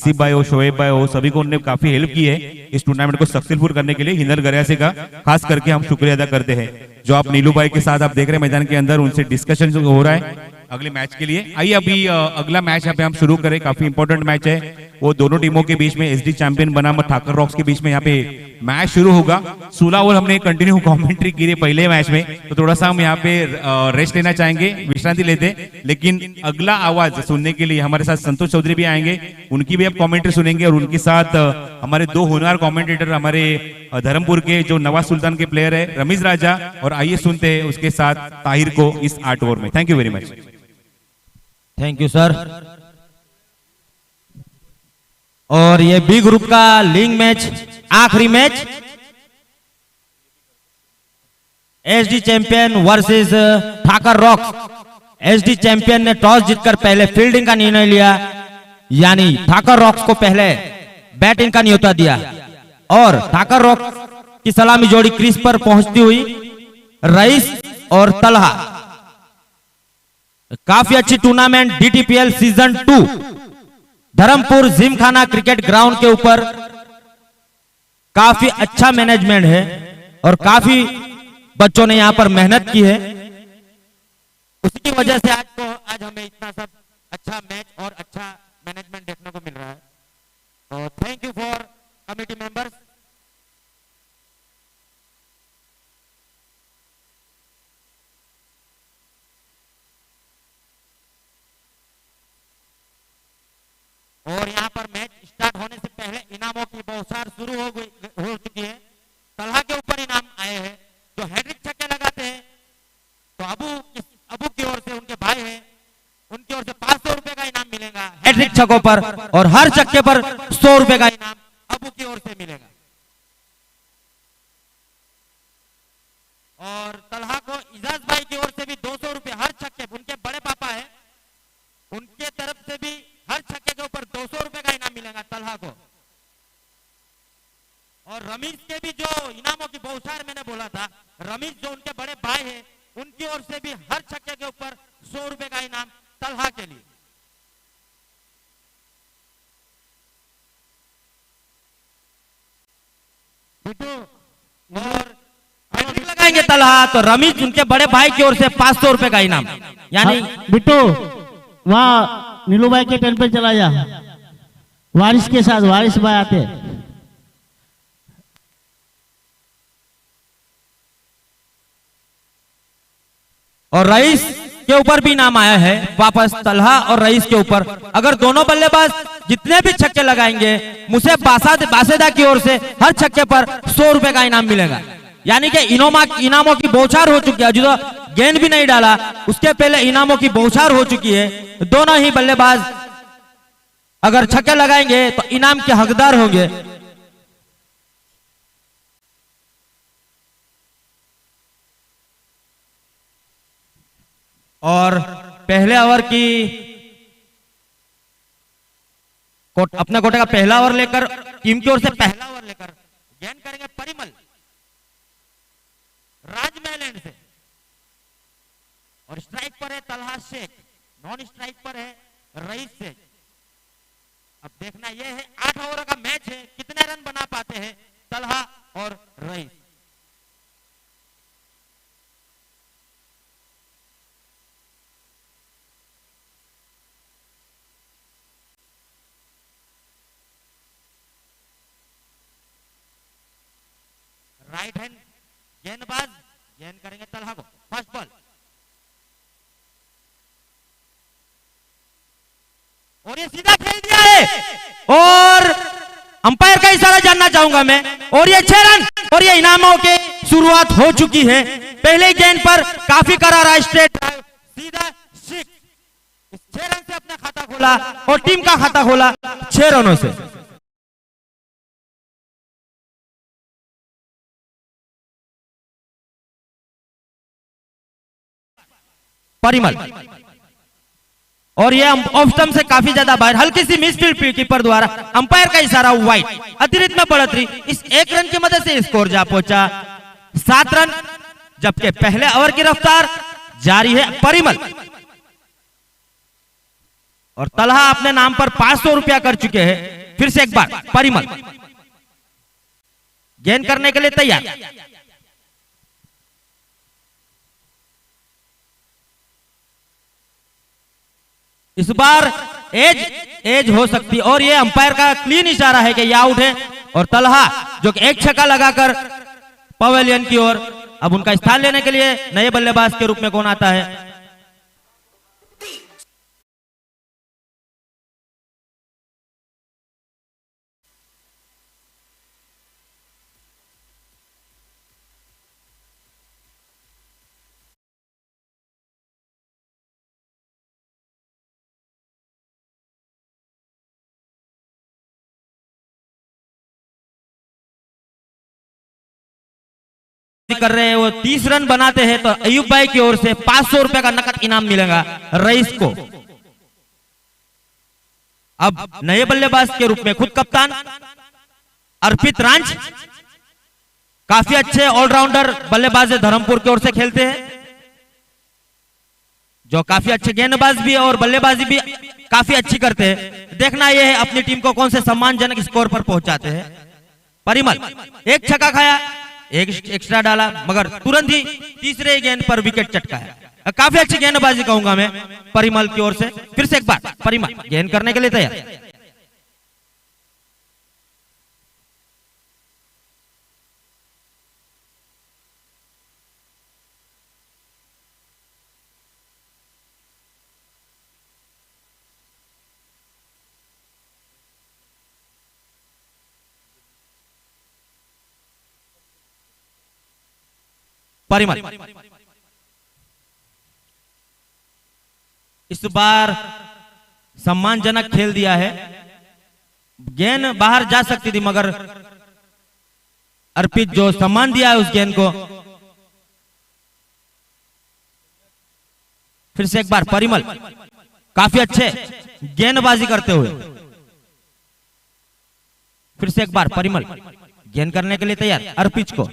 आसिफ भाई हो, शोएब भाई हो, सभी को उन्होंने काफी हेल्प की है इस टूर्नामेंट को सक्सेसफुल करने के लिए। हिंदर गरियासी का खास करके हम शुक्रिया अदा करते हैं। जो आप नीलू भाई के साथ आप देख रहे हैं मैदान के अंदर, उनसे डिस्कशन जो हो रहा है अगले मैच के लिए। आइए अभी अगला मैच यहाँ पे हम शुरू करें। काफी इंपॉर्टेंट मैच है, वो दोनों टीमों के बीच में एसडी चैंपियन बनाम ठाकर रॉक्स के बीच में यहाँ पे मैच शुरू होगा। 16 ओवर हमने कंटिन्यू कमेंट्री की पहले मैच में, तो थोड़ा सा हम यहाँ पे रेस्ट लेना चाहेंगे, विश्रांति लेते। लेकिन अगला आवाज सुनने के लिए हमारे साथ संतोष चौधरी भी आएंगे, उनकी भी आप कमेंट्री सुनेंगे। और उनके साथ हमारे दो होनहार कमेंटेटर हमारे धर्मपुर के जो नवाज सुल्तान के प्लेयर है रमीज राजा, और आइए सुनते हैं उसके साथ ताहिर को इस 8 ओवर में। Thank you very much. Thank you sir. और ये बी ग्रुप का लीग मैच, आखिरी match, SD champion versus Thakar rocks. SD champion ने टॉस जीतकर पहले फील्डिंग का निर्णय लिया, यानी ठाकर रॉक्स को पहले बैटिंग का न्योता दिया। और ठाकर रॉक्स की सलामी जोड़ी क्रीज पर पहुंचती हुई रईस और तलहा। काफी अच्छी tournament DTPL season 2 Dharampur gymkhana cricket ground के ऊपर काफी अच्छा मैनेजमेंट है और काफी बच्चों ने यहां पर मेहनत की है। उसकी वजह से आज हमें इतना सब अच्छा मैच और अच्छा मैनेजमेंट देखने को मिल रहा है। तो thank you for committee members. और यहाँ पर मैच स्टार्ट होने से पहले इनामों की बौछार शुरू हो चुकी है। तलहा के ऊपर इनाम आए हैं, जो हैट्रिक छक्के लगाते हैं तो अबू की ओर से, उनके भाई हैं, उनकी ओर से 500 रुपए का इनाम मिलेगा हैट्रिक छक्कों पर, और हर छक्के पर 100 रुपए का इनाम अबू की ओर से मिलेगा। और तलहा को इजाज भाई की ओर से भी 200 रुपए हर छक्के, उनके बड़े पापा है, उनके तरफ से भी हर छक्के के ऊपर 200 रुपए का इनाम मिलेगा तलहा को। और रमीज के भी जो इनामों की बौछार मैंने बोला था, रमीज जो उनके बड़े भाई हैं, उनकी ओर से भी हर छक्के के ऊपर 100 रुपए का इनाम तलहा के लिए। और हैट्रिक लगाएंगे तलहा तो रमीज उनके बड़े भाई की ओर से 500 रुपए का इनाम, यानी बिट्टू वहाँ नीलू भाई के टेंट पे चला जा, वारिस के साथ, वारिस भाई आते। और रईस के ऊपर भी नाम आया है वापस, तलहा और रईस के ऊपर। अगर दोनों बल्लेबाज जितने भी छक्के लगाएंगे, मुझे बासेदा की ओर से हर छक्के पर 100 रुपए का इनाम मिलेगा। यानी कि इनामों की बौछार हो चुकी है। जो गेंद भी नहीं डाला उसके पहले इनामों की बौछार हो चुकी है। दोनों ही बल्लेबाज अगर छक्के लगाएंगे तो इनाम के हकदार होंगे। और पहले ओवर की अपने कोटे का पहला ओवर लेकर, टीम की ओर से पहला ओवर लेकर गेंद करेंगे परिमल राजमहल से। और स्ट्राइक पर है तलहा शेख, नॉन स्ट्राइक पर है रईस शेख। अब देखना यह है, 8 ओवर का मैच है, कितने रन बना पाते हैं तलहा और रईस। राइट हैंड गेंदबाज, गेंद करेंगे तलहा को, फर्स्ट बॉल। और ये सीधा खेल दिया है। और अंपायर का इशारा जानना चाहूंगा मैं। और ये 6 रन, और ये इनामों के शुरुआत हो चुकी है। पहले गेंद पर काफी करारा स्ट्रेट ड्राइव, सीधा 6। इस 6 रन से अपना खाता खोला और टीम का खाता खोला 6 रनों से। परिमल, और ये ऑफ स्टंप से काफी ज्यादा बाहर, हल्की सी मिसफील्ड कीपर द्वारा, अंपायर का इशारा वाइड। अतिरिक्त में बढ़ोतरी, इस 1 रन की मदद से स्कोर जा पहुंचा 7 रन, जबकि पहले ओवर की रफ्तार जारी है। परिमल और तलहा अपने नाम पर 500 रुपया कर चुके हैं। फिर से एक बार परिमल गेंद करने के लिए तैयार। इस बार एज हो सकती है और ये अंपायर का क्लीन इशारा है कि ये आउट है। और तलहा जो कि एक छक्का लगाकर पवेलियन की ओर, अब उनका स्थान लेने के लिए नए बल्लेबाज के रूप में कौन आता है? कर रहे हैं वो 30 रन बनाते हैं तो अयूब भाई की ओर से 500 रुपए का नकद इनाम मिलेगा रईस को। अब नए बल्लेबाज के रूप में खुद कप्तान अर्पित रांच, काफी अच्छे ऑलराउंडर बल्लेबाज धर्मपुर की ओर से खेलते हैं, जो काफी अच्छे गेंदबाज भी है और बल्लेबाजी भी काफी अच्छी करते हैं। देखना यह है अपनी टीम को कौन से सम्मानजनक स्कोर पर पहुंचाते हैं। परिमल एक छक्का खाया, एक एक्स्ट्रा डाला, मगर तुरंत ही तीसरे गेंद पर विकेट चटकाया। काफी अच्छी गेंदबाजी कहूंगा मैं परिमल की ओर से। फिर से एक बार परिमल गेंद करने के लिए तैयार। परिमल इस बार सम्मानजनक खेल दिया है, गेंद बाहर जा सकती थी मगर अर्पित जो सम्मान दिया है उस गेंद को। फिर से एक बार परिमल काफी अच्छे गेंदबाजी करते हुए। फिर से एक बार परिमल गेंद करने के लिए तैयार अर्पित को।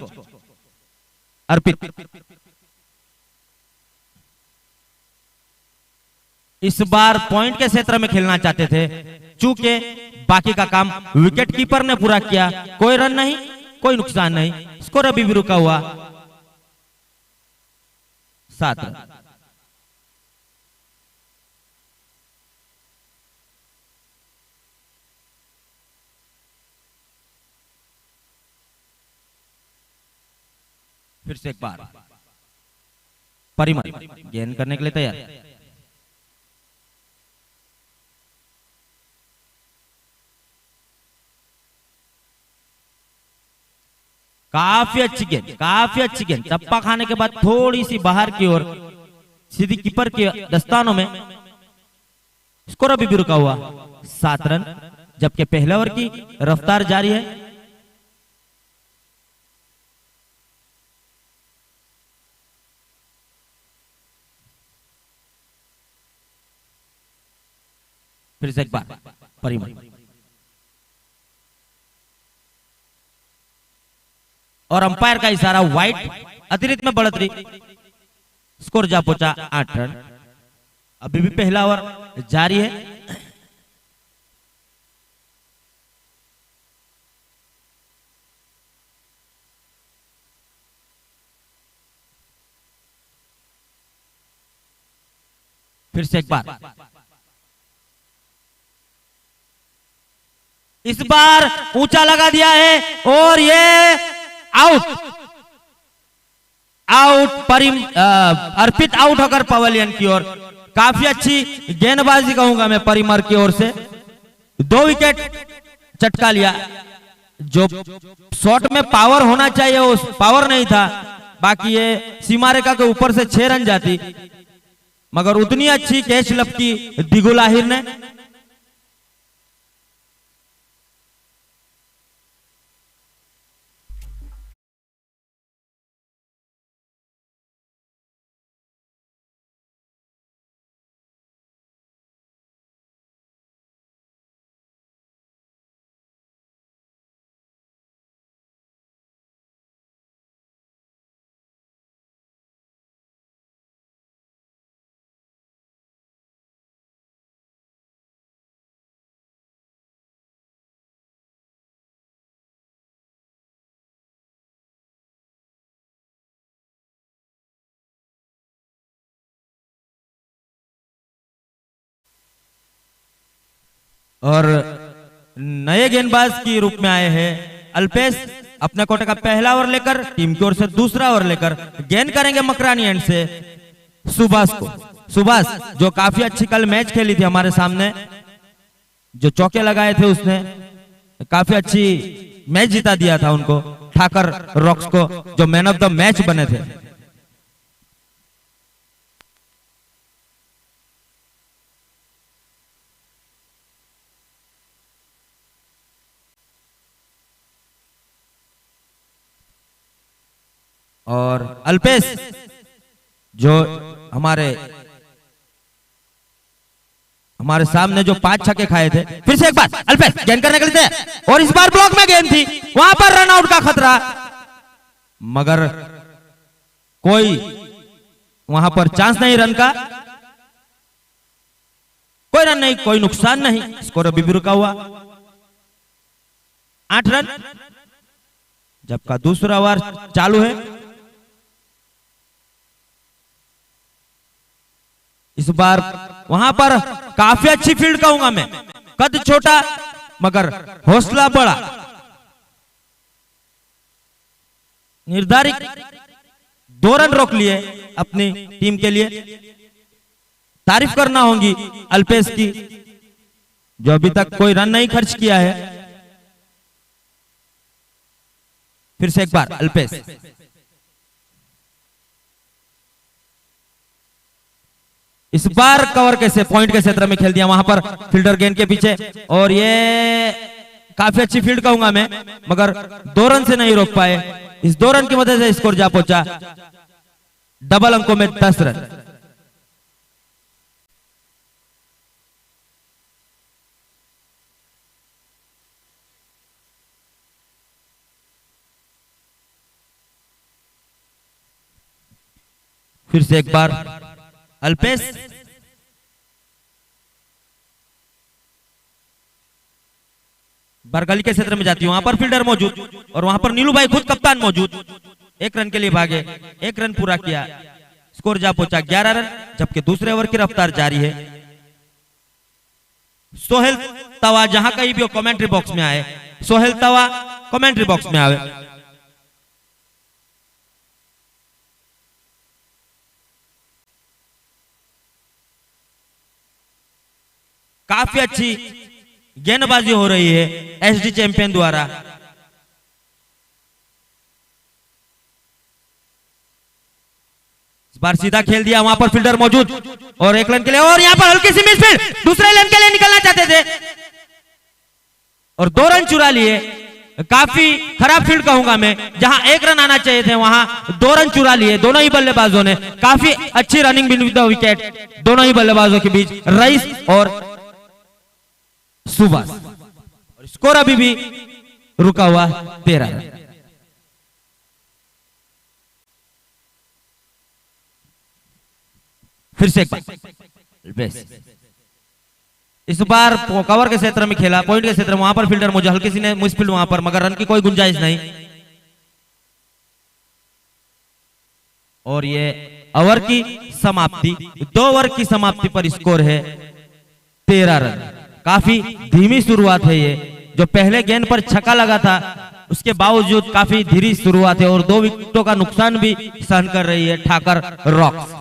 अर्पित इस बार पॉइंट के क्षेत्र में खेलना चाहते थे, चूंकि बाकी का काम विकेट कीपर ने पूरा किया। कोई रन नहीं, कोई नुकसान नहीं, स्कोर अभी भी रुका हुआ 7 रन। फिर से एक बार परिमल गेंद करने के लिए तैयार। काफी अच्छी गेंद, काफी अच्छी गेंद। चप्पा खाने के बाद थोड़ी सी बाहर की ओर सीधी कीपर के दस्तानों में। स्कोर अभी भी रुका हुआ 7 रन, जबकि पहले ओवर की रफ्तार जारी है। फिर से एक बार परिमल और अंपायर का इशारा वाइट, अतिरिक्त में बढ़ोतरी। स्कोर जा पहुंचा 8 रन। अभी भी पहला ओवर जारी है। फिर से एक बार इस बार ऊंचा लगा दिया है और ये आउट। अर्पित आउट होकर पवेलियन की ओर। काफी अच्छी गेंदबाजी कहूंगा मैं परिमल की ओर से। 2 विकेट चटका लिया। जो शॉट में पावर होना चाहिए उस पावर नहीं था। बाकी ये सीमा रेखा के ऊपर से 6 रन जाती, मगर उतनी अच्छी कैच लपकी दिगुल आहिर ने। और नए गेंदबाज के रूप में आए हैं अल्पेश, अपने कोटे का पहला ओवर लेकर टीम की ओर से दूसरा ओवर लेकर गेंद करेंगे मकरानी एंड से सुभाष को। सुभाष जो काफी अच्छी कल मैच खेली थी हमारे सामने, जो चौके लगाए थे उसने काफी अच्छी मैच जिता दिया था उनको, ठाकर रॉक्स को, जो मैन ऑफ द मैच बने थे। और अल्पेश जो हमारे सामने जो 5 छक्के खाए थे, फिर से एक बार अल्पेश गेंद करने के लिए तैयार, और इस बार ब्लॉक में गेंद थी, वहां पर रन आउट का खतरा, मगर कोई वहां पर चांस नहीं रन का, कोई रन नहीं, कोई नुकसान नहीं, स्कोर अभी भी रुका हुआ 8 रन, जबकि दूसरा ओवर चालू है। इस बार वहां पर काफी अच्छी फील्ड कहूंगा मैं, कद छोटा मगर हौसला बड़ा, निर्धारित 2 रन रोक लिए अपनी टीम के लिए। तारीफ करना होगी अल्पेश की, जो अभी तक कोई रन नहीं खर्च किया है। फिर से एक बार अल्पेश, इस बार कवर कैसे पॉइंट के क्षेत्र में खेल दिया, वहां पर फील्डर गेंद के पीछे, और ये काफी अच्छी फील्ड कहूंगा मैं, मगर 2 रन से नहीं रोक पाए। इस 2 रन की वजह से स्कोर जा पहुंचा डबल अंकों में 10 रन। फिर से एक बार अल्पेश, बरगली के क्षेत्र में जाती है, वहां पर फील्डर मौजूद, और वहां पर नीलू भाई खुद कप्तान मौजूद, 1 रन के लिए भागे, 1 रन पूरा किया, स्कोर जा पहुंचा 11 रन, जबकि दूसरे ओवर की रफ्तार जारी है। सोहेल तवा जहां कहीं भी हो कमेंट्री बॉक्स में आए, सोहेल तवा कमेंट्री बॉक्स में आवे। काफी अच्छी गेंदबाजी हो रही है एसडी चैंपियन द्वारा। इस बार सीधा खेल दिया, वहां पर फील्डर मौजूद, और 1 रन के लिए, और यहां पर हल्की सी मिसफील्ड, दूसरे रन के लिए निकलना चाहते थे और 2 रन चुरा लिए। काफी खराब फील्ड कहूंगा मैं, जहां 1 रन आना चाहिए थे वहां 2 रन चुरा लिए दोनों ही बल्लेबाजों ने। काफी अच्छी रनिंग विद द विकेट दोनों ही बल्लेबाजों के बीच, रईस और सुभाष, और स्कोर अभी भी रुका हुआ 13 रन। फिर से एक बार इस बार कवर के क्षेत्र में खेला, पॉइंट के क्षेत्र में, वहां पर फील्डर मुझे हल्की सी ने मिसफील्ड वहां पर, मगर रन की कोई गुंजाइश नहीं। और ये ओवर की समाप्ति, 2 ओवर की समाप्ति पर स्कोर है 13 रन। काफी धीमी शुरुआत है ये, जो पहले गेंद पर छक्का लगा था उसके बावजूद काफी धीमी शुरुआत है, और 2 विकेटों का नुकसान भी सहन कर रही है ठाकर रॉक्स।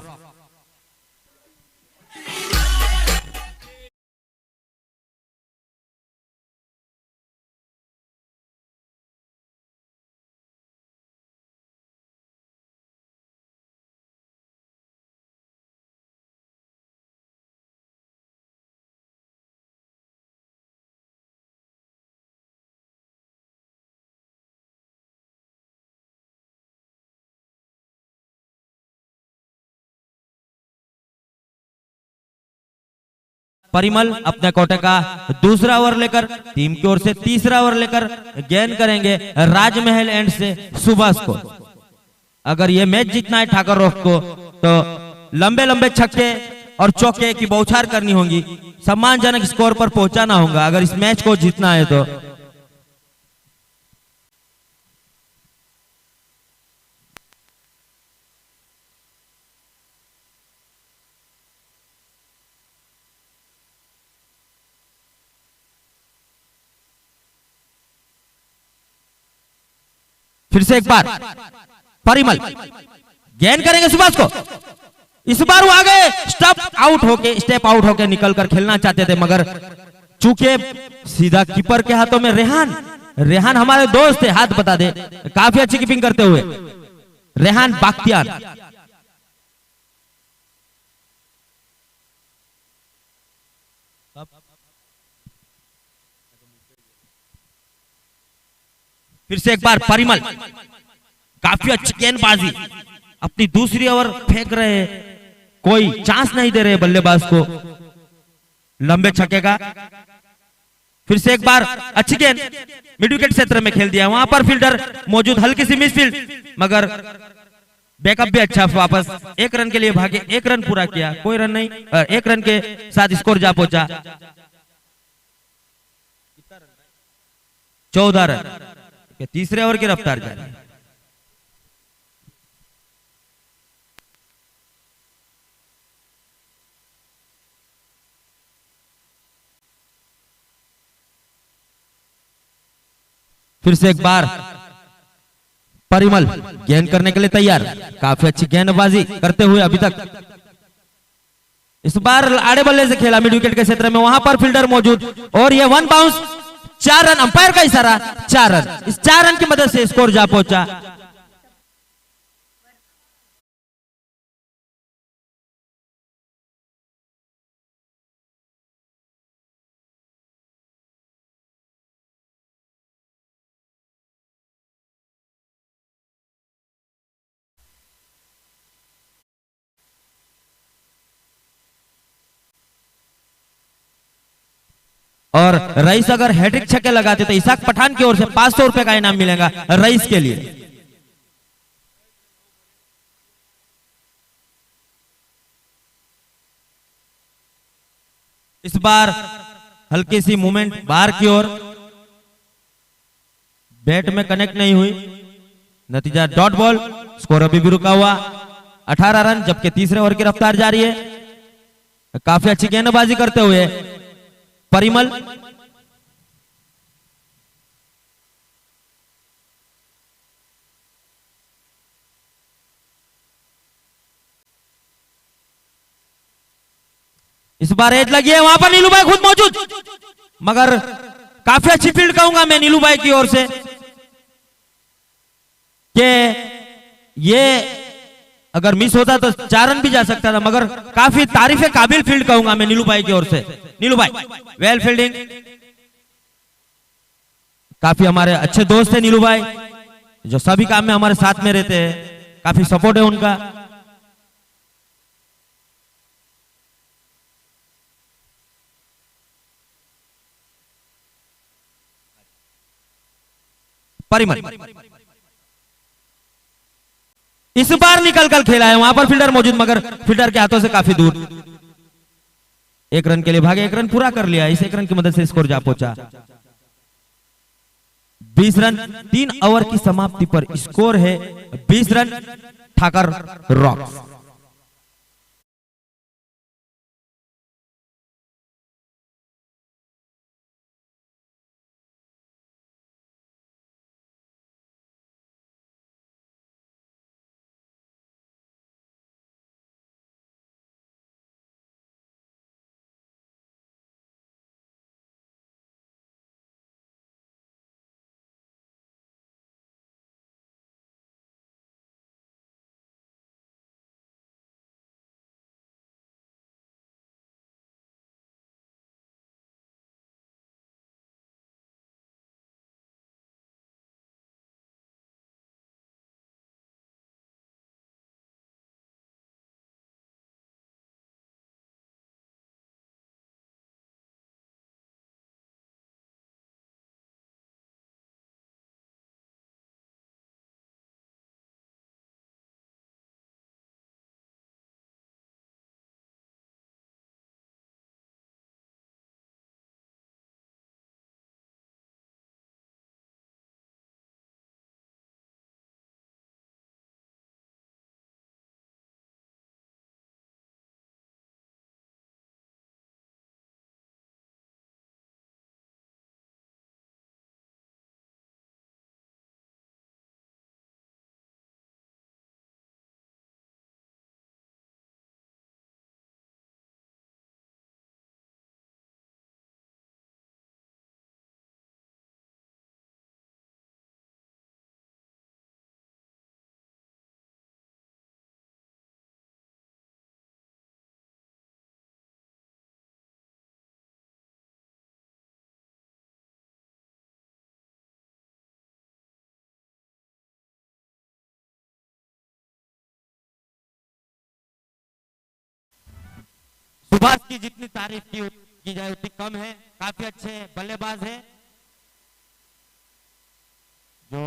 परिमल अपने कोटे का दूसरा ओवर लेकर टीम की ओर से तीसरा ओवर लेकर गेंद करेंगे राजमहल एंड से सुभाष को। अगर ये मैच जीतना है ठाकर रॉक्स को तो लंबे लंबे छक्के और चौके की बौछार करनी होगी, सम्मानजनक स्कोर पर पहुंचाना होगा अगर इस मैच को जीतना है तो। फिर से एक बार परिमल गेंद करेंगे सुभाष को। इस बार वो आगे स्टेप आउट होके निकल कर खेलना चाहते थे, मगर चूंकि सीधा कीपर के हाथों में रेहान हमारे दोस्त थे, हाथ बता दे, काफी अच्छी कीपिंग करते हुए रेहान बाख्तियार। फिर से एक बार परिमल, काफी अच्छी गेंदबाजी, अपनी दूसरी ओवर फेंक रहे हैं, कोई चांस नहीं दे रहे बल्लेबाज को लंबे छक्के का। फिर से एक बार अच्छी गेंद मिड विकेट क्षेत्र में खेल दिया, वहां पर फील्डर मौजूद, हल्की सी मिस फील्ड, मगर बैकअप भी अच्छा, वापस 1 रन के लिए भागे, 1 रन पूरा किया, कोई रन नहीं, 1 रन के साथ स्कोर जा पहुंचा 14 रन। तीसरे ओवर की रफ्तार जारी है। फिर से एक बार परिमल गेंद करने के लिए तैयार, काफी अच्छी गेंदबाजी करते हुए अभी तक। इस बार आड़े बल्ले से खेला मिड विकेट के क्षेत्र में, वहां पर फील्डर मौजूद, और ये 1 बाउंस, 4 रन, अंपायर का इशारा, 4 रन। इस 4 रन की मदद से स्कोर जा पहुंचा। और रईस अगर हैट्रिक छक्के लगाते तो इसाक पठान की ओर से 500 रुपए का इनाम मिलेगा रईस के लिए। इस बार हल्की सी मूवमेंट बाहर की ओर, बैट में कनेक्ट नहीं हुई, नतीजा डॉट बॉल, स्कोर अभी भी रुका हुआ 18 रन, जबकि तीसरे ओवर की रफ्तार जारी है। काफी अच्छी गेंदबाजी करते हुए परिमल, इस बार एज लगी है, वहां पर नीलूभाई खुद मौजूद, मगर काफी अच्छी फील्ड कहूंगा मैं नीलूभाई की ओर से, कि ये अगर मिस होता तो 4 रन भी जा सकता था, मगर काफी तारीफे काबिल फील्ड कहूंगा मैं नीलूभाई की ओर से। नीलूभाई वेल फील्डिंग, काफी हमारे अच्छे दोस्त है नीलूभाई, जो सभी काम में हमारे साथ में रहते हैं, काफी सपोर्ट है उनका। परिमल इस बार निकल कर खेला है, वहां पर फील्डर मौजूद, मगर फील्डर के हाथों से काफी दूर। 1 रन के लिए भागे, 1 रन पूरा कर लिया, इस 1 रन की मदद से स्कोर जा पहुंचा 20 रन। 3 ओवर की समाप्ति पर स्कोर है 20 रन, ठाकर रॉक्स। सुभाष की जितनी तारीफ की जाए उतनी कम है। काफी अच्छे बल्लेबाज है जो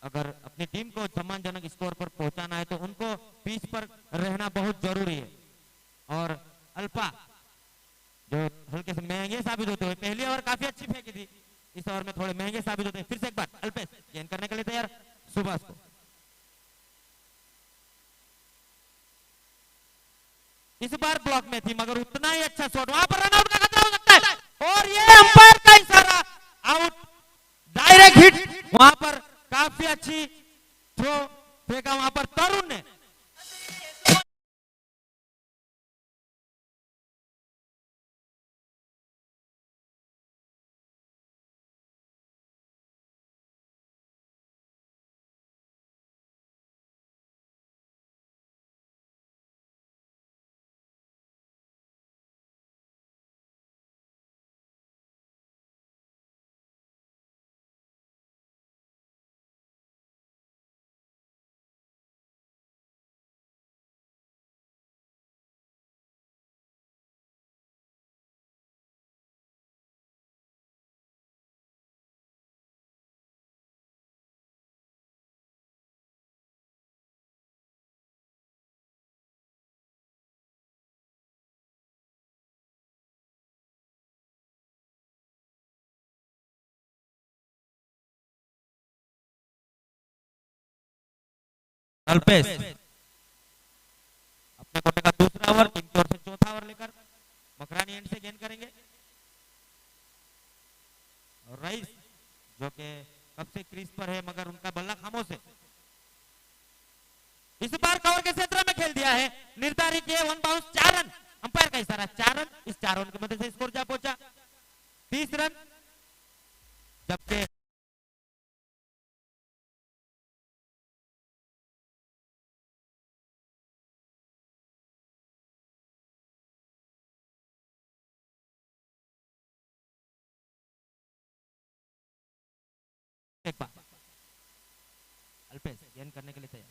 अगर अपनी टीम को सम्मानजनक स्कोर पर पहुंचाना है तो उनको पिच पर रहना बहुत जरूरी है। और अल्पा जो हल्के से महंगे साबित होते हुए, पहली ओवर काफी अच्छी फेंकी थी, इस ओवर में थोड़े महंगे साबित होते हैं। फिर से एक बार अल्पेश गेंद करने के लिए तैयार सुभाष को। इस बार ब्लॉक में थी मगर उतना ही अच्छा शॉट, वहां पर रन आउट का खतरा हो सकता है और ये अंपायर का इशारा, आउट, डायरेक्ट हिट। वहां पर काफी अच्छी थ्रो फेंका वहां पर तरुण ने। अल्पेश अपने कोटे का दूसरा ओवर, टीम की ओर से चौथा ओवर लेकर मकरानी एंड से गेंद करेंगे। और रईस जो कि कब से क्रीज पर है मगर उनका बल्ला खामोश है। इस बार कवर के क्षेत्र में खेल दिया है, निर्धारित है 1 बाउंस 4 रन, अंपायर का इशारा 4 रन। इस 4 रन की मदद से स्कोर जा पहुंचा 30 रन, जबकि एक बार अल्पेश गेंद करने के लिए तैयार।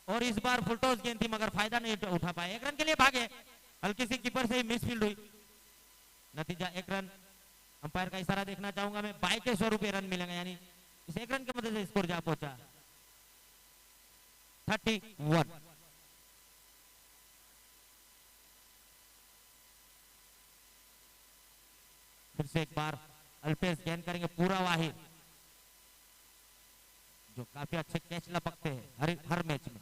और इस बार फुलटॉस गेंद थी मगर फायदा नहीं उठा पाए, 1 रन के लिए भागे, हल्की सी कीपर से मिसफील्ड हुई, नतीजा 1 रन। अंपायर का इशारा देखना चाहूंगा मैं, 2200 रुपए रन मिलेंगे, यानी इस 1 रन की मदद से स्कोर जा पहुंचा 31। फिर से एक बार अल्पेश गेंद करेंगे, पूरा वाहिद जो काफी अच्छे कैच लपकते हैं हर मैच में।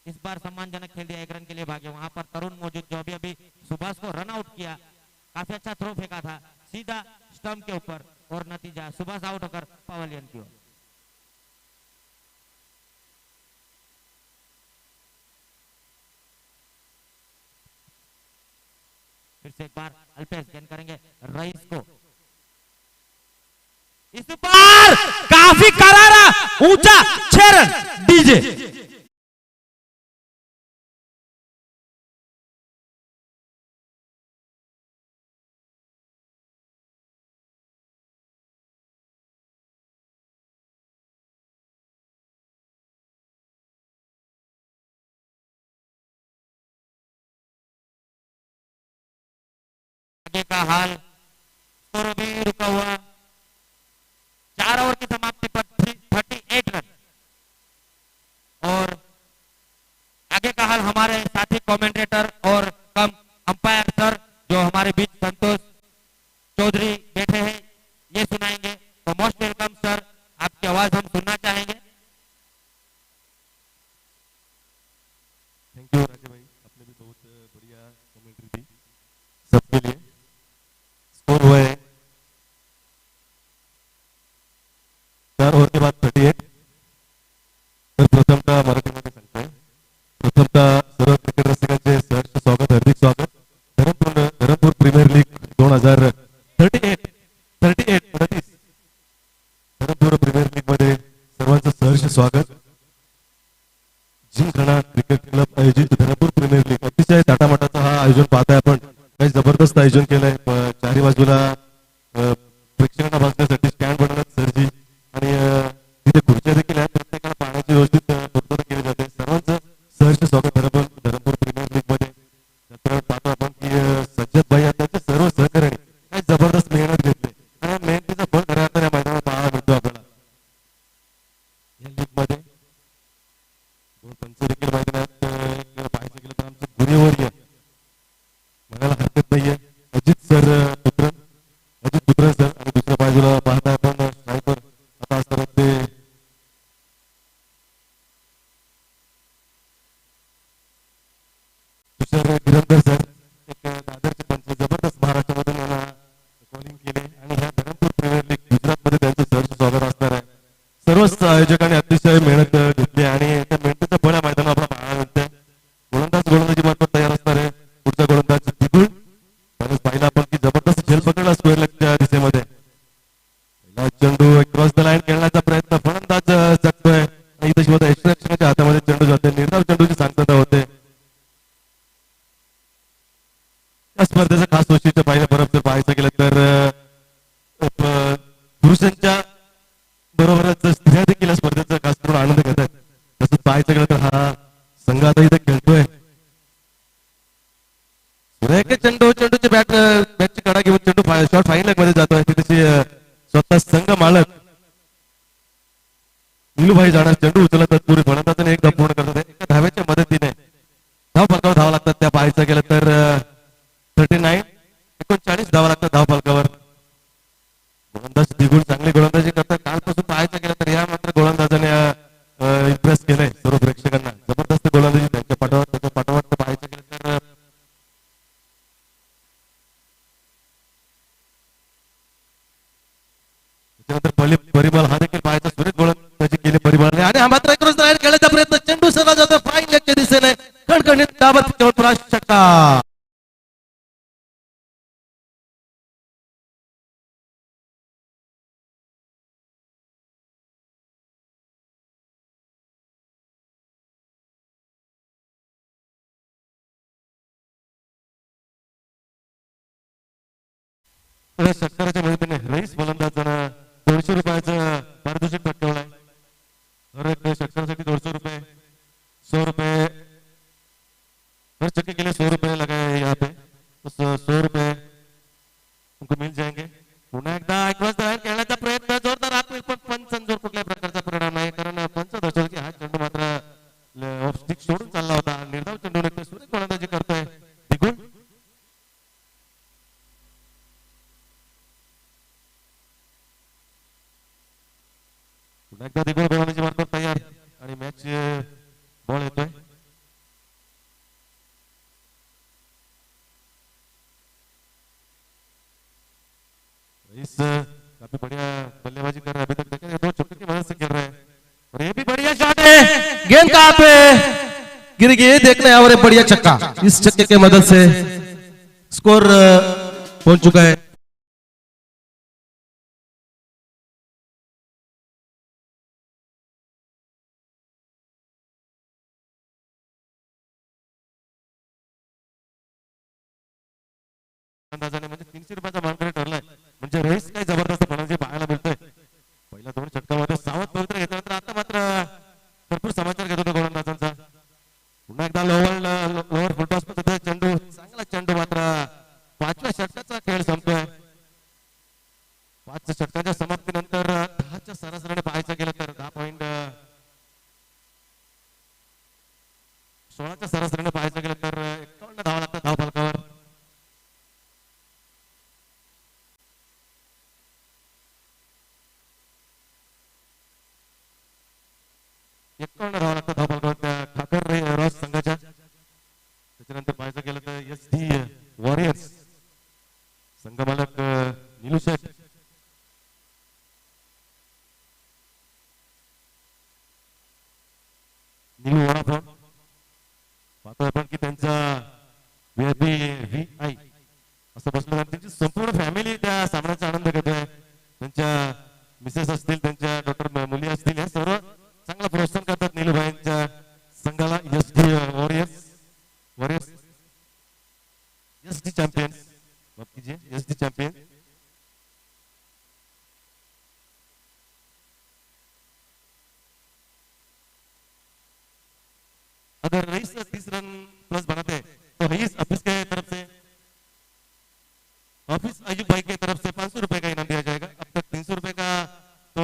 इस बार सम्मानजनक खेल दिया, 1 रन के लिए भागे, वहां पर तरुण मौजूद जो अभी सुभाष को रन आउट किया, काफी अच्छा थ्रो फेंका था सीधा स्टंप के ऊपर और नतीजा सुभाष आउट होकर पवेलियन की ओर। फिर से एक बार अल्पेश गेंद करेंगे रईस को, इस बार काफी करारा ऊंचा 6 रन डीजे। आगे का हाल स्कोर भी रुका हुआ, 4 ओवर की समाप्ति पर 38 रन। और आगे का हाल हमारे साथी कमेंटेटर और कम अंपायर सर जो हमारे बीच संतोष चौधरी बैठे हैं ये सुनाएंगे, तो मोस्ट वेलकम सर, आपकी आवाज हम सुनना चाहेंगे। थैंक यू राजे भाई, आपने भी बहुत बढ़िया कमेंट्री दी सबके लिए। स्कोर हुआ है 4 ओव्हर के बाद 38। तर प्रथमतः मराठीमध्ये सांगतोय, प्रथमतः सर्व क्रिकेट रसिकांचे सहर्ष स्वागत, हार्दिक स्वागत Dharampur premiere league 2038 Dharampur premiere league मध्ये सर्वांचं सहर्ष स्वागत। जिमखाना क्रिकेट क्लब आयोजित धरमपूर प्रीमियर लीग, अतिशय ताटामाटाचं हा आयोजन पाहताय आपण। जबरदस्त आयोजन केलंय चारही बाजूला प्रेक्षकांना बसण्यासाठी स्टँड बनवण्यात सरजी आणि तिथे खुर्च्या देखील आहेत प्रत्येकाला पाण्याची व्यवस्थित पूर्तता केली जाते सर्वांचं सहर्ष स्वागत धरमपूर प्रीमियर लीग मध्ये तर पाहतो आपण की सज्जद भाई आणि त्यांचे सर्व सहकार्याने काय जबरदस्त मेहनत घेतली आणि या मेहनतीचा फळ खऱ्या अर्थाने या मैदानात पाहायला मिळतो आपल्याला या लीग मध्ये दोन पंच देखील मैदानात पाहायचं गेलं तर आमचं गुन्हेवर्य म्हणायला हरकत नाहीये अजित पुत्र सर आणि दुसऱ्या बाजूला पाहताय आपण स्ट्रायकर आता असताना ते तुषार गिरंधर सर एक दादरचे पंच जबरदस्त महाराष्ट्रामधून यांना कॉलिंग केले आणि ह्या धरमपूर प्रीमियर लीग गुजरातमध्ये त्यांचं सहर्ष स्वागत असणार आहे सर्वच आयोजकांनी अतिशय मेहनत घेतली आणि त्या मेहनतीचं फळ या मैदानावर आपल्याला पाहायला मिळतंय गोलंदाजी मार्फत तयार असणार आहे पुढचा गोलंदाज तिगुळ त्यानेच पाहिलं आपण की जबरदस्त झेल पकडला स्क्वेअर लेगच्या दिशेमध्ये पहिला चेंडू क्रॉस द लाईन खेळण्याचा प्रयत्न फलंदाज जगतोय आणि इथे शिवाय एक्स्ट्राक्शनच्या हातामध्ये चेंडू जाते निर्धाव चेंडूची सांगता होते या स्पर्धेचं खास वैशिष्ट्य बरोबर जर पाहायचं गेलं तर पुरुषांच्या बरोबरच स्त्रिया देखील या स्पर्धेचा खास करून आनंद घेत आहेत तसंच पाहायचं गेलं तर हा संघ आता इथे खेळतोय चेंडूची बॅटची कडा घेऊन चेंडू शॉर्ट फाईन मध्ये जातोय तिथे स्वतः संघ मालक नीलूभाई जाणार चेंडू उचलत तत्पूर्वी फलंदाजाने एक धाव पूर्ण करतात एका धाव्याच्या मदतीने धाव फलकावर धावा लागतात त्या पाहायचं गेलं तर 39 धावा लागतात धाव फलकावर गोलंदाज द्विगुण चांगली गोलंदाजी करतात कालपासून पाहायचं गेलं तर या मात्र गोलंदाजाने इम्प्रेस केलंय सर्व प्रेक्षकांना जबरदस्त गोलंदाजी त्यांच्या पाठावर पाहायचं गेलं तर त्याच्यानंतर परिमल हा देखील पाहायचा सुरेश गोलंदाजी केली परिमलने आणि हा मात्र खेळायचा प्रयत्न चेंडू सरला जातो फाईन लेगच्या दिशेने खणखणीत दाबत केवळ षटका षटकाराच्या मदतीने रईस फलंदाजांना 200 रुपयाचं पारितोषिक पटकावलंय हर एक षटकारासाठी 200 रुपये 100 रुपये हर चक्के के लिए 100 रुपये लगाए यहाँ पे तो 100 रुपये उनको मिल जाएंगे पुन्हा एकदा खेळण्याचा प्रयत्न जोरदार आखली पण पंचांजोर कुठल्या प्रकारचा परिणाम नाही कारण पंच दर्शवलं की हा चेंडू मात्र ऑफ स्टिक सोडून चालला होता निर्धाव चेंडू सुरेश गोलंदाजी करतोय द्विगुण एकदा द्विगुण गोलंदाजी मार्फत तयार आणि मॅच बॉल येतोय रईस काफी बढ़िया बल्लेबाजी कर रहा है अभी तक देखें दो छक्के की मदद से खेल रहे हैं और ये भी बढ़िया शॉट है गेंद कहां पे गिर गई देखने और एक बढ़िया छक्का इस छक्के की मदद से स्कोर पहुंच चुका है अंदाजाने म्हणजे 300 रुपयाचा मानकरी ठरलाय म्हणजे रईस काय जबरदस्त फलंदाजी पाहायला मिळतोय पहिल्या 2 षटकामध्ये सावध पवित्र घेतल्यानंतर आता मात्र भरपूर समाचार घेत होता गोलंदाजांचा पुन्हा एकदा लोअर फुलटॉस मध्ये चेंडू चांगला चेंडू मात्र 5व्या षटकाचा खेळ संपतोय 5 षटकाच्या समाप्तीनंतर 10च्या सरासरीने पाहायचं गेलं तर 16च्या सरासरीने पाहायचं गेलं तर 51 धावा लागतात धाव फलकावर धावा लागतात धाव फलकावर ठाकर रॉस संघाच्या त्याच्यानंतर पाहायचं गेलं तर SD वॉरियर्स संघ मालक नीलू शेठ नीलू वडापाव पाहतोय आपण की त्यांचा VI असं बसलं त्यांची संपूर्ण फॅमिली त्या सामन्याचा आनंद घेतोय त्यांच्या मिसेस असतील त्यांच्या डॉक्टर मुली असतील या सर्व चांगला प्रोत्साहन करतात नीलूभाईंच्या संघाला SD वॉरियर्स SD चॅम्पियन्स अगर रईस 30 रन प्लस बनाते हैं तो रईस ऑफिस के तरफ से ऑफिस अयूब भाई के तरफ से 500 रुपए का इनाम दिया जाएगा। अब तक 300 रुपए का तो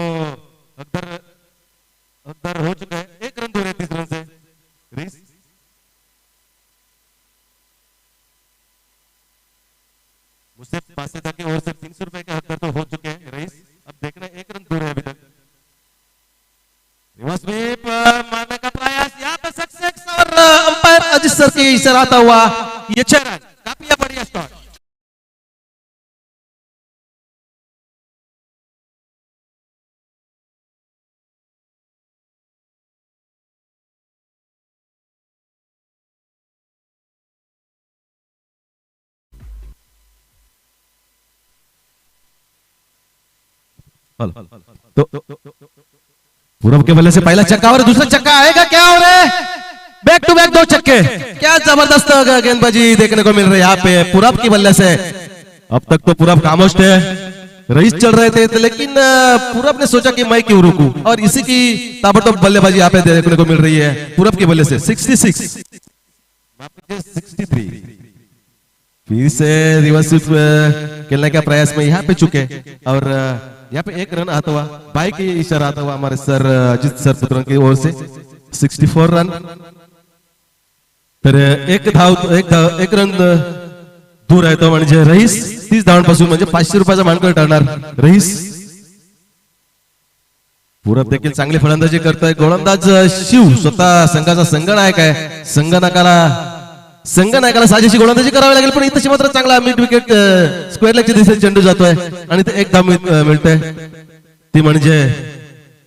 अकदर हो चुका है। 1 रन दूर है 30 रन से रईस। मुझसे पासेदा की ओर से 300 रुपए के हकदार तो हो चुके हैं रईस। अब देखना 1 रन दूर है अभी तक। रिवर्स स्वीप मारने का प्रयास, यहाँ पे सक्सेस और अंपायर अजित सर के इशारा आता हुआ ये 6 रन, काफी बढ़िया स्टॉट। तो पूरब के बल्ले से पहला छक्का और दूसरा छक्का आएगा क्या? और बैक टू बैक 2 छक्के, क्या जबरदस्त गेंदबाजी देखने को मिल रही है यहाँ पे पूरब की बल्ले से। अब तक तो पूरब खामोश थे, रईस चल रहे थे, लेकिन पूरब ने सोचा कि मैं क्यों रुकूं, और इसी की ताबड़तोड़ बल्लेबाजी यहाँ पे देखने को मिल रही है पूरब की बल्ले से। 66 63 फिर से रिवर्स स्वीप खेलने का प्रयास में यहाँ पे चुके, और यहाँ पे 1 रन आता हुआ बाई के इशारा आता हुआ हमारे सर अजित सर पुत्र की ओर से। 64 रन, तर एक रन दूर आहे तो म्हणजे रईस 30 धावांपासून, म्हणजे 500 रुपयाचा मानकरी ठरणार रईस। पूरब देखील चांगली फलंदाजी करतोय, गोलंदाज शिव स्वतः संघाचा संघनायक आहे, संघनायकाला साजेशी गोलंदाजी करावी लागेल, पण इथं मात्र चांगला मिड विकेट स्क्वेअर लेगच्या दिशेने चेंडू जातोय आणि ते 1 धाव मिळते, ती म्हणजे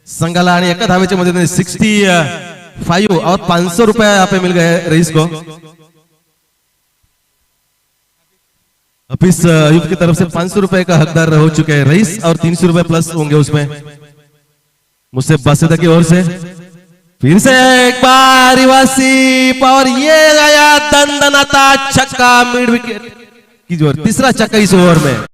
संघाला, आणि एका धावेच्या मध्ये 65 और 500 रुपये यहाँ पे मिल गए रईस को। ऑफिस अयूब की तरफ से 500 रुपए का हकदार हो चुके हैं रईस, और 300 रुपए प्लस होंगे उसमें मुझसे बासेदा की ओर से। फिर से एक बार रिवासी और ये गया दंदनाता छक्का मिड विकेट की जोर, तीसरा छक्का इस ओवर में।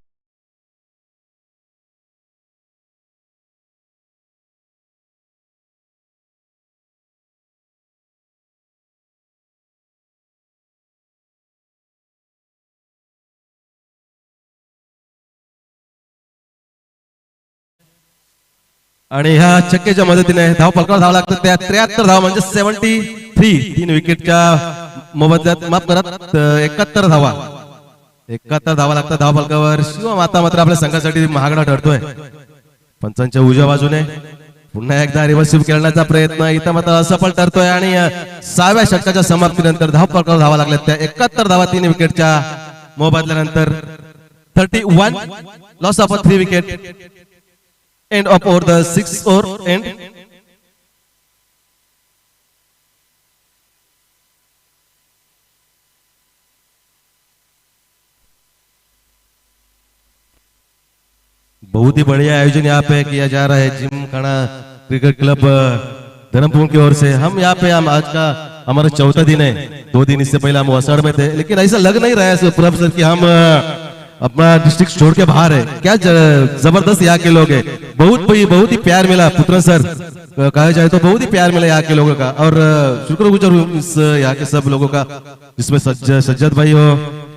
आणि ह्या छक्क्याच्या मदतीने धाव पलकावर धाव लागतात, त्या 73 धाव म्हणजे 73, 3 विकेटच्या मोबदल्यात, माफ करा 71 धावा, 71 धावा लागतात धाव पलकावर। शिव माता मात्र आपल्या संघासाठी महागडा ठरतोय। पंचांच्या उजव्या बाजूने पुन्हा एकदा रिव्हर्स स्वीप खेळण्याचा प्रयत्न इथं मात्र असफल ठरतोय, आणि 6व्या षटकाच्या समाप्तीनंतर धाव पलकावर धावा लागल्यात त्या 71 धावा 3 विकेटच्या मोबदल्यानंतर। 31 loss of 3 wicket end of over the 6th over end। बहुत ही बढ़िया आयोजन यहाँ पे किया जा रहा है जिम खाना क्रिकेट क्लब धर्मपुर की ओर से। हम यहाँ पे आज का हमारा 4था दिन है, 2 दिन इससे पहले हम वसाड़ में थे, लेकिन ऐसा लग नहीं रहा है पूरब सर कि हम अपना डिस्ट्रिक्ट छोड़ के बाहर है। क्या जबरदस्त यहाँ के लोग हैं, बहुत ही प्यार मिला पुत्र सर, कहा जाए तो बहुत ही प्यार मिला यहाँ के लोगों का, और शुक्रगुजार हूँ इस यहाँ के सब लोगों का, जिसमें सज्जद भाई हो,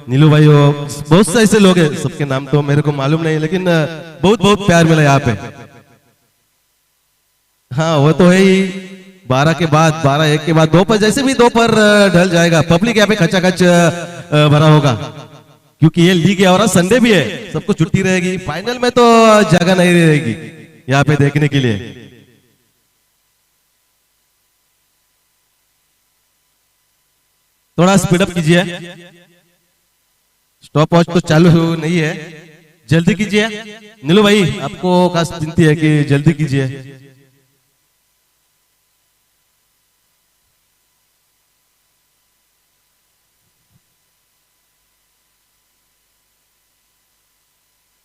नीलू भाई हो, बहुत से ऐसे लोग हैं, सबके नाम तो मेरे को मालूम नहीं, लेकिन बहुत प्यार मिला यहाँ पे। हाँ वो तो है ही, 12-1 के बाद दोपहर, जैसे भी दोपहर ढल जाएगा, पब्लिक यहाँ पे खचाखच भरा होगा, क्योंकि ये लीग है और संडे भी है, सबको छुट्टी रहेगी। फाइनल में तो जगह नहीं रहेगी यहाँ पे देखने के लिए। थोड़ा स्पीड अप कीजिए, स्टॉप वॉच तो चालू नहीं है, जल्दी कीजिए। नीलू भाई आपको खास विनती है कि जल्दी कीजिए।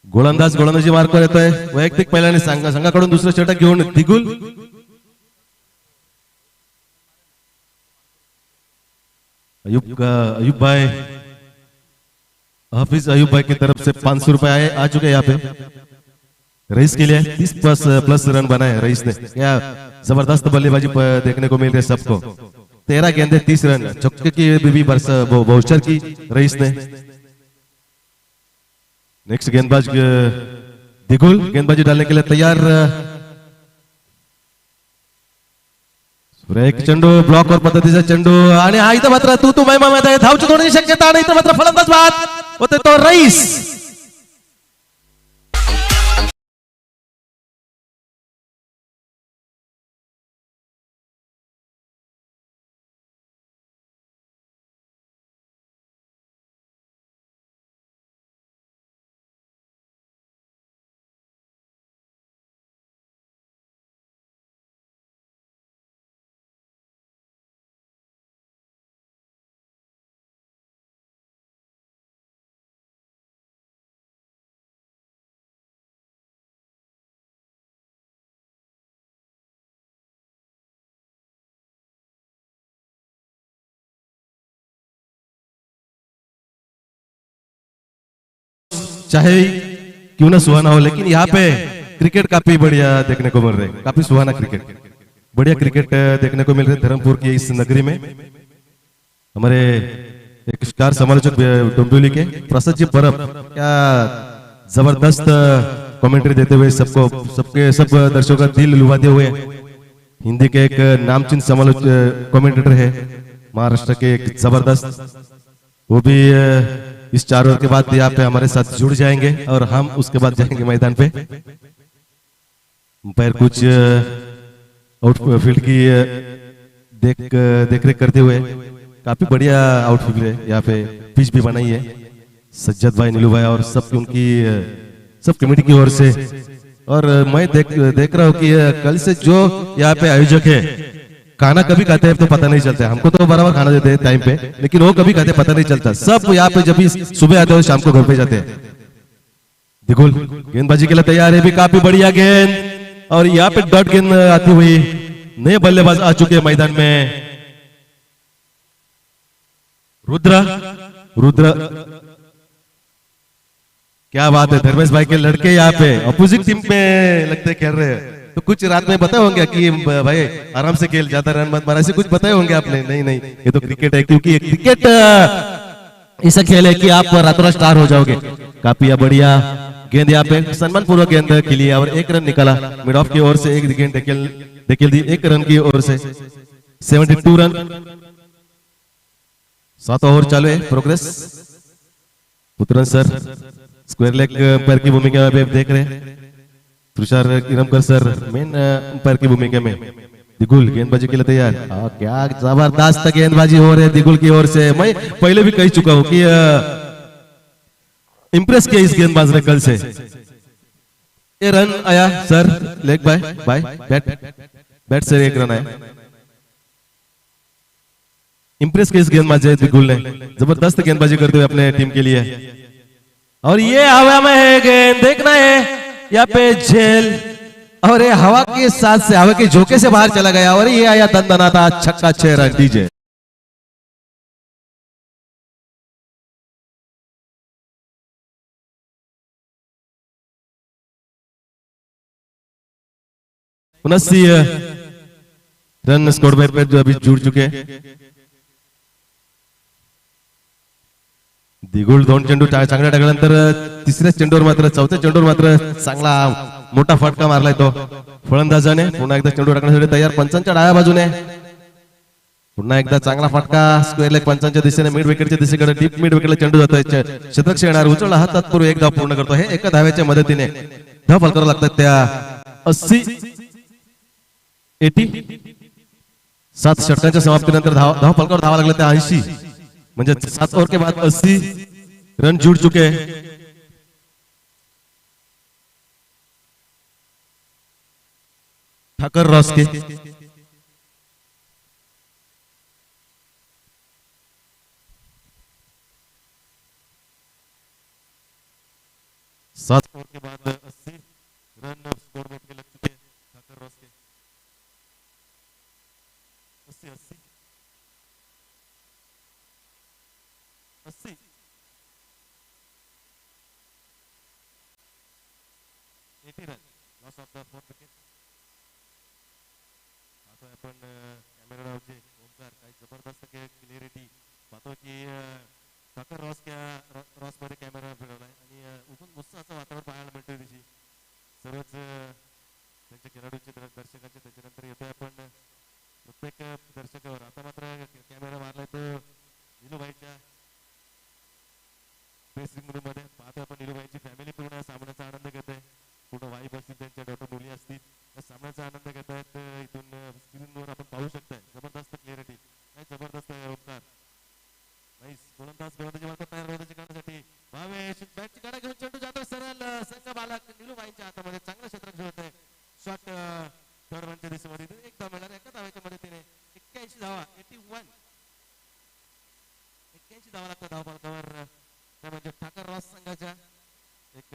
गोलंदाजी मार्कवर येतोय, वैयक्तिक पहिल्याने संघाकडून दुसरं षटक घेऊन दिगुल। अयूब भाई, हाफिज अयूब भाई की तरफ से 500 रुपए आ चुके हैं यहाँ पे रईस के लिए। 30 प्लस रन बनाए रईस ने, क्या जबरदस्त बल्लेबाजी देखने को मिल रही है सबको। 13 गेंदे 30 रन, चौके की भी बाउचर की रईस ने। नेक्स्ट गेंदबाज दिगुल गेंदबाजी डालने के लिए तैयार। एक चेंडू ब्लॉक वर पद्धतीचा चेंडू आणि हा इथं मात्र तू मैमामध्ये आहे, धावची होण्याची शक्यता आणि इथं मात्र फलंदाज बाद होते तो रईस। चाहे क्यों ना सुहाना हो, लेकिन यहाँ पे क्रिकेट काफी बढ़िया देखने को मिल रहे हैं, काफी सुहाना क्रिकेट, बढ़िया क्रिकेट देखने को मिल रहे धर्मपुर की इस नगरी में। हमारे एक स्टार समालोचक डोंबिवली के प्रसाद जी परब क्या जबरदस्त कमेंट्री देते हुए सब दर्शकों का दिल लुभाते हुए। हिंदी के एक नामचीन समालोचक कमेंटेटर है महाराष्ट्र के, एक जबरदस्त, वो भी इस 4 ओवर के बाद यहाँ पे हमारे साथ जुड़ जाएंगे और हम उसके बाद जाएंगे मैदान पे। अंपायर कुछ आउटफील्ड की देख रेख करते हुए, काफी बढ़िया आउटफील्ड है यहाँ पे, पिच भी बनाई है सज्जद भाई, नीलू भाई और सब उनकी सब कमेटी की ओर से। और मैं देख रहा हूँ कि कल से जो यहाँ पे आयोजक है खाना कभी खाते हैं तो पता नहीं चलता, हमको तो बराबर खाना देते हैं टाइम पे, लेकिन वो कभी खाते पता नहीं चलता। सब यहाँ पे जब भी सुबह आते हो शाम को घर पे जाते हैं। दिगुल गेंदबाजी के लिए तैयार है, भी काफी बढ़िया गेंद और यहाँ पे डॉट गेंद आती हुई। नए बल्लेबाज आ चुके हैं मैदान में, रुद्र क्या बात है, धर्मेश भाई के लड़के यहाँ पे अपोजिट टीम में लगते खेल रहे हैं। तो कुछ रात में बताए होंगे कि भाई आराम से खेल, ज्यादा रन मत मारा, ऐसे कुछ बताए होंगे आपने? नहीं, ये तो क्रिकेट है, क्योंकि क्रिकेट ऐसा खेल है कि आप रातों रात स्टार हो जाओगे। काफी बढ़िया गेंद यहाँ पे सम्मान पूर्वक गेंद खेली और 1 रन निकाला मिड ऑफ की ओर से। एक गेंद ढकेल दी 1 रन की ओर से, 72 रन। 7 ओवर चालू है, progress. Putran sir square leg umpire की भूमिका में देख रहे हैं, तुषार किरमकर सर मेन अंपायर की भूमिका में। दिगुल गेंदबाजी के लिए तैयार, क्या जबरदस्त गेंदबाजी हो रही है दिगुल की ओर से। मैं पहले भी कह चुका हूं कि इंप्रेस किया इस गेंदबाज ने कल से। ये रन आया सर, लेग बाय बैट से 1 रन आया। इंप्रेस किया इस गेंदबाज दिगुल ने, जबरदस्त गेंदबाजी करते हुए अपने टीम के लिए। और ये हवा में है गेंद, देखना है यहाँ पे झेल, और ये हवा के साथ से हवा के झोंके से बाहर चला गया और ये आया दंदनाता छक्का, 6 रन दीजिए। उनसी रन स्कोर बोर्ड पे जो अभी जुड़ चुके हैं। दिगुल 2 चेंडू चांगल्या टाकल्यानंतर तिसऱ्या चेंडूवर मात्र, चौथ्या चेंडूवर मात्र चांगला मोठा फटका मारलाय तो फलंदाजाने। पुन्हा एकदा चेंडू टाकण्यासाठी तयार पंचांच्या डाव्या बाजूने, पुन्हा एकदा चांगला फटका स्क्वेअर लेग पंचांच्या दिशेने, मिड विकेटच्या दिशेकडे, डीप मिड विकेटला चेंडू जातोय, शतक येणार, उचलला हात तत्पूर्वी 1 धाव पूर्ण करतो हे एका धाव्याच्या मदतीने। धाव फलकावर लागतात त्या 80 7 षटकांच्या समाप्तीनंतर धाव फलकावर धावा लागल्या त्या 80, म्हणजे 7 ओवर के बाद 80 रन जुड़ चुके हैं। ठाकर रॉस के 7 ओवर के बाद 80 रन स्कोर बोर्ड के लग चुके हैं ठाकर रॉस के। 80 80 run, loss of the 4 wicket. पाहतोय आपण कॅमेराचे ओंकार काही जबरदस्त क्लिअरिटी पाहतो की साखर रॉस मध्ये कॅमेरा फिरवलाय आणि उठून मस्त असं वातावरण पाहायला मिळतंय दिशी सर्वच त्यांच्या खेळाडूंचे दर्शकांचे त्याच्यानंतर येतोय आपण प्रत्येक दर्शकावर आता मात्र कॅमेरा मारलाय तो निलूबाईच्या ड्रेसिंग रूम मध्ये पाहतोय आपण निलूबाईची फॅमिली पूर्ण या सामन्याचा आनंद घेते पूर्ण वाईफ असतील त्यांच्या डॉटर मुली असतील या सामन्याचा आनंद घेत आहेत इथून स्क्रीनवर आपण पाहू शकताय जबरदस्त क्लिअरिटी काय जबरदस्त ओंकार नाईस गोलंदाजी मात्र तयार गोलंदाजी करण्यासाठी भावेश बॅटची गाडा घेऊन चेंडू जातो सरळ संघ बालक निलूबाईंच्या हातामध्ये चांगलं क्षेत्ररक्षण होत आहे शॉट थर्ड रनच्या दिशेमध्ये एक धाव मिळाला एका धावेच्या मदतीने 81 धावा 81 धावा लागतात धावफलकावर त्या म्हणजे ठाकर रॉस संघाच्या एक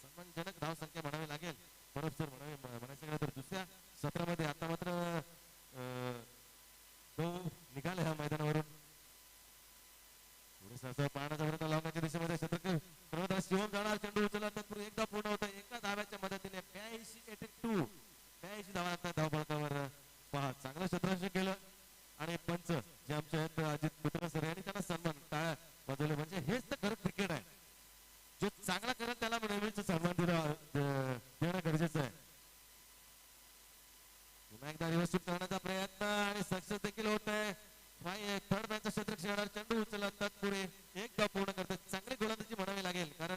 सन्मानजनक धाव संख्या म्हणावी लागेल बरोबर म्हणायचं गेलं तर दुसऱ्या सत्रामध्ये आता मात्र तो निघाले ह्या मैदानावरून थोडंसं पाहण्याचा प्रयत्न लावण्याच्या दिशेमध्ये क्षेत्ररक्षण शिवम जाणार चेंडू उचलला तत्पूर्वी एकदा पूर्ण होतं एका धाव्याच्या मदतीने 82 धावा लागतात धावफलकावर पहा चांगलं क्षेत्ररक्षण केलं आणि पंच जे आमचे आहेत अजित मित्र सर यांनी त्यांना सन्मान टाळ्या वाजवले म्हणजे हेच तर खरं क्रिकेट आहे जो चांगला करेल त्याला नेहमीच सन्मान देणं गरजेचं आहे पुन्हा एकदा व्यवस्थित करण्याचा प्रयत्न आणि सक्सेस देखील होत आहे थर्ड मॅचचा क्षेत्ररक्षण चेंडू उचलला तत्पुरे एक धाव पूर्ण करतात चांगली गोलंदाजी म्हणावी लागेल कारण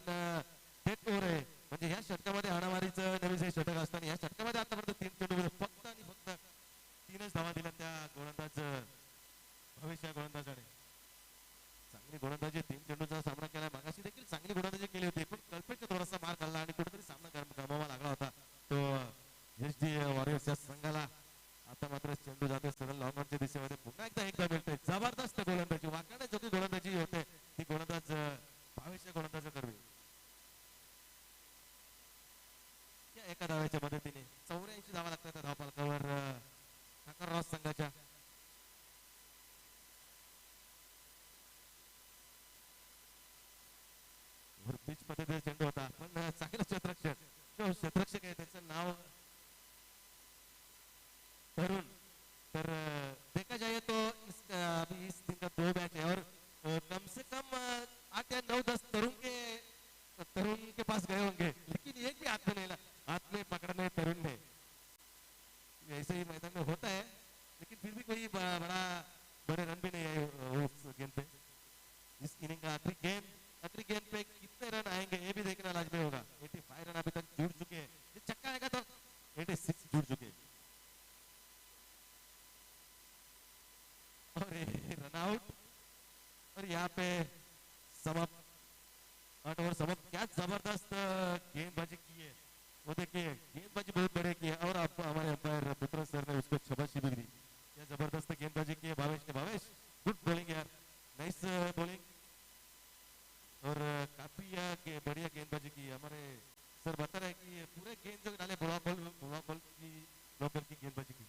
डेथ ओव्हर आहे म्हणजे ह्या षटकामध्ये हाणामारीचं नवीन हे षटक असताना ह्या षटकामध्ये आतापर्यंत 3 चेंडू फक्त आणि फक्त 3च धावा दिल्या त्या गोलंदाज भविष्य गोलंदाजाने चांगली गोलंदाजी 3 चेंडूचा सामना केला मागाशी देखील चांगली गोलंदाजी केली होती पण कल्पेचा थोडासा मार खाल्ला आणि कुठेतरी सामना गमावा लागला होता तो एचडी वॉरियर्स या संघाला आता मात्र चेंडू जाते सरळ लॉंगॉनच्या दिशेमध्ये पुन्हा एकदा एकदा मिळते जबरदस्त गोलंदाजी वाकड्या जोगी गोलंदाजी होते ती गोलंदाज भविष्य गोलंदाज करवी या एका धाव्याच्या मदतीने 84 धावा लागतात धावफलकावर ठाकर रॉस संघाच्या पिच मध्ये चेंडू होता पण चांगलं क्षेत्ररक्षक आहे त्याचं नाव तरुण तर देखा जाए तो अभी इस दिन का 2 मैच है और कम से कम 8 या 9-10 तरुण के पास गए होंगे लेकिन एक भी हाथ में पकड़ने तरुण ने ऐसे ही मैदान में होता है लेकिन फिर भी कोई बड़े रन भी नहीं आए उस गेंद पे इस इनिंग का आखिरी गेंद पे कितने रन आएंगे ये भी देखना लाजमी होगा 85 रन अभी तक जुड़ चुके हैं ये चक्का आएगा तो 86 जुड़ चुके हैं और रन आउट और यहाँ पे समाप्त 8 ओवर समाप्त क्या जबरदस्त गेंदबाजी की है वो देखिए गेंदबाजी बहुत बड़े की है और आपको हमारे अंपायर पुत्र सर ने उसको शाबाशी भी दी क्या जबरदस्त गेंदबाजी की है भावेश गुड बॉलिंग यार नाइस बॉलिंग और काफी बढ़िया गेंदबाजी की हमारे सर बता रहे कि पूरे गेंद जो डाले ब्लॉक की गेंदबाजी की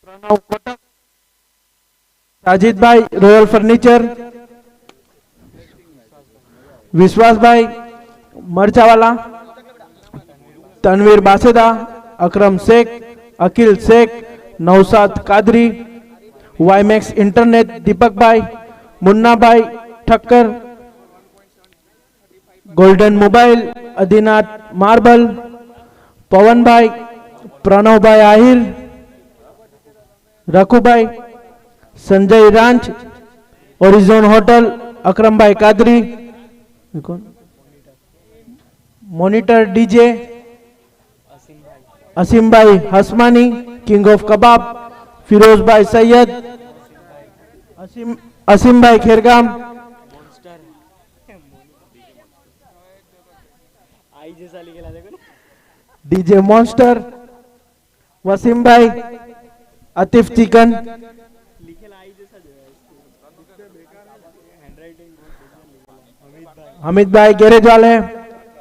प्रणव कोटक, साजिद भाई रॉयल फर्नीचर, विश्वास भाई मरचावाला, तनवीर बासेदा, अकरम शेख, अकील शेख, नौसाद कादरी, वाईमैक्स इंटरनेट दीपक भाई, मुन्ना भाई Thakkar, golden mobile Adinath marble, Pawan भाई, प्रणव भाई आहिर, रखू भाई, संजय रांच, ओरिजोन होटल, अकरम भाई कादरी, मॉनिटर डीजे, असीम भाई हसमानी, किंग ऑफ कबाब, फिरोज भाई सैयद, असीम भाई खेरगाम, डीजे मॉन्स्टर, वसीम भाई, आतिफ चिकन, हमीद भाई गैरेज वाले,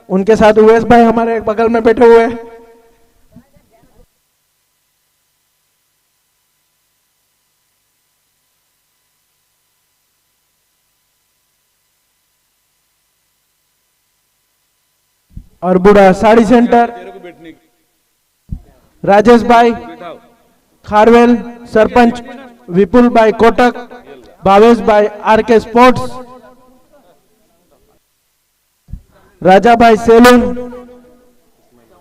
उनके साथ उवैस भाई हमारे बगल में बैठे हुए हैं। और बूढ़ा साड़ी सेंटर, राजेश भाई खारवेल सरपंच, विपुल भाई कोटक, भावेश भाई आरके स्पोर्ट्स, राजा भाई सेलून,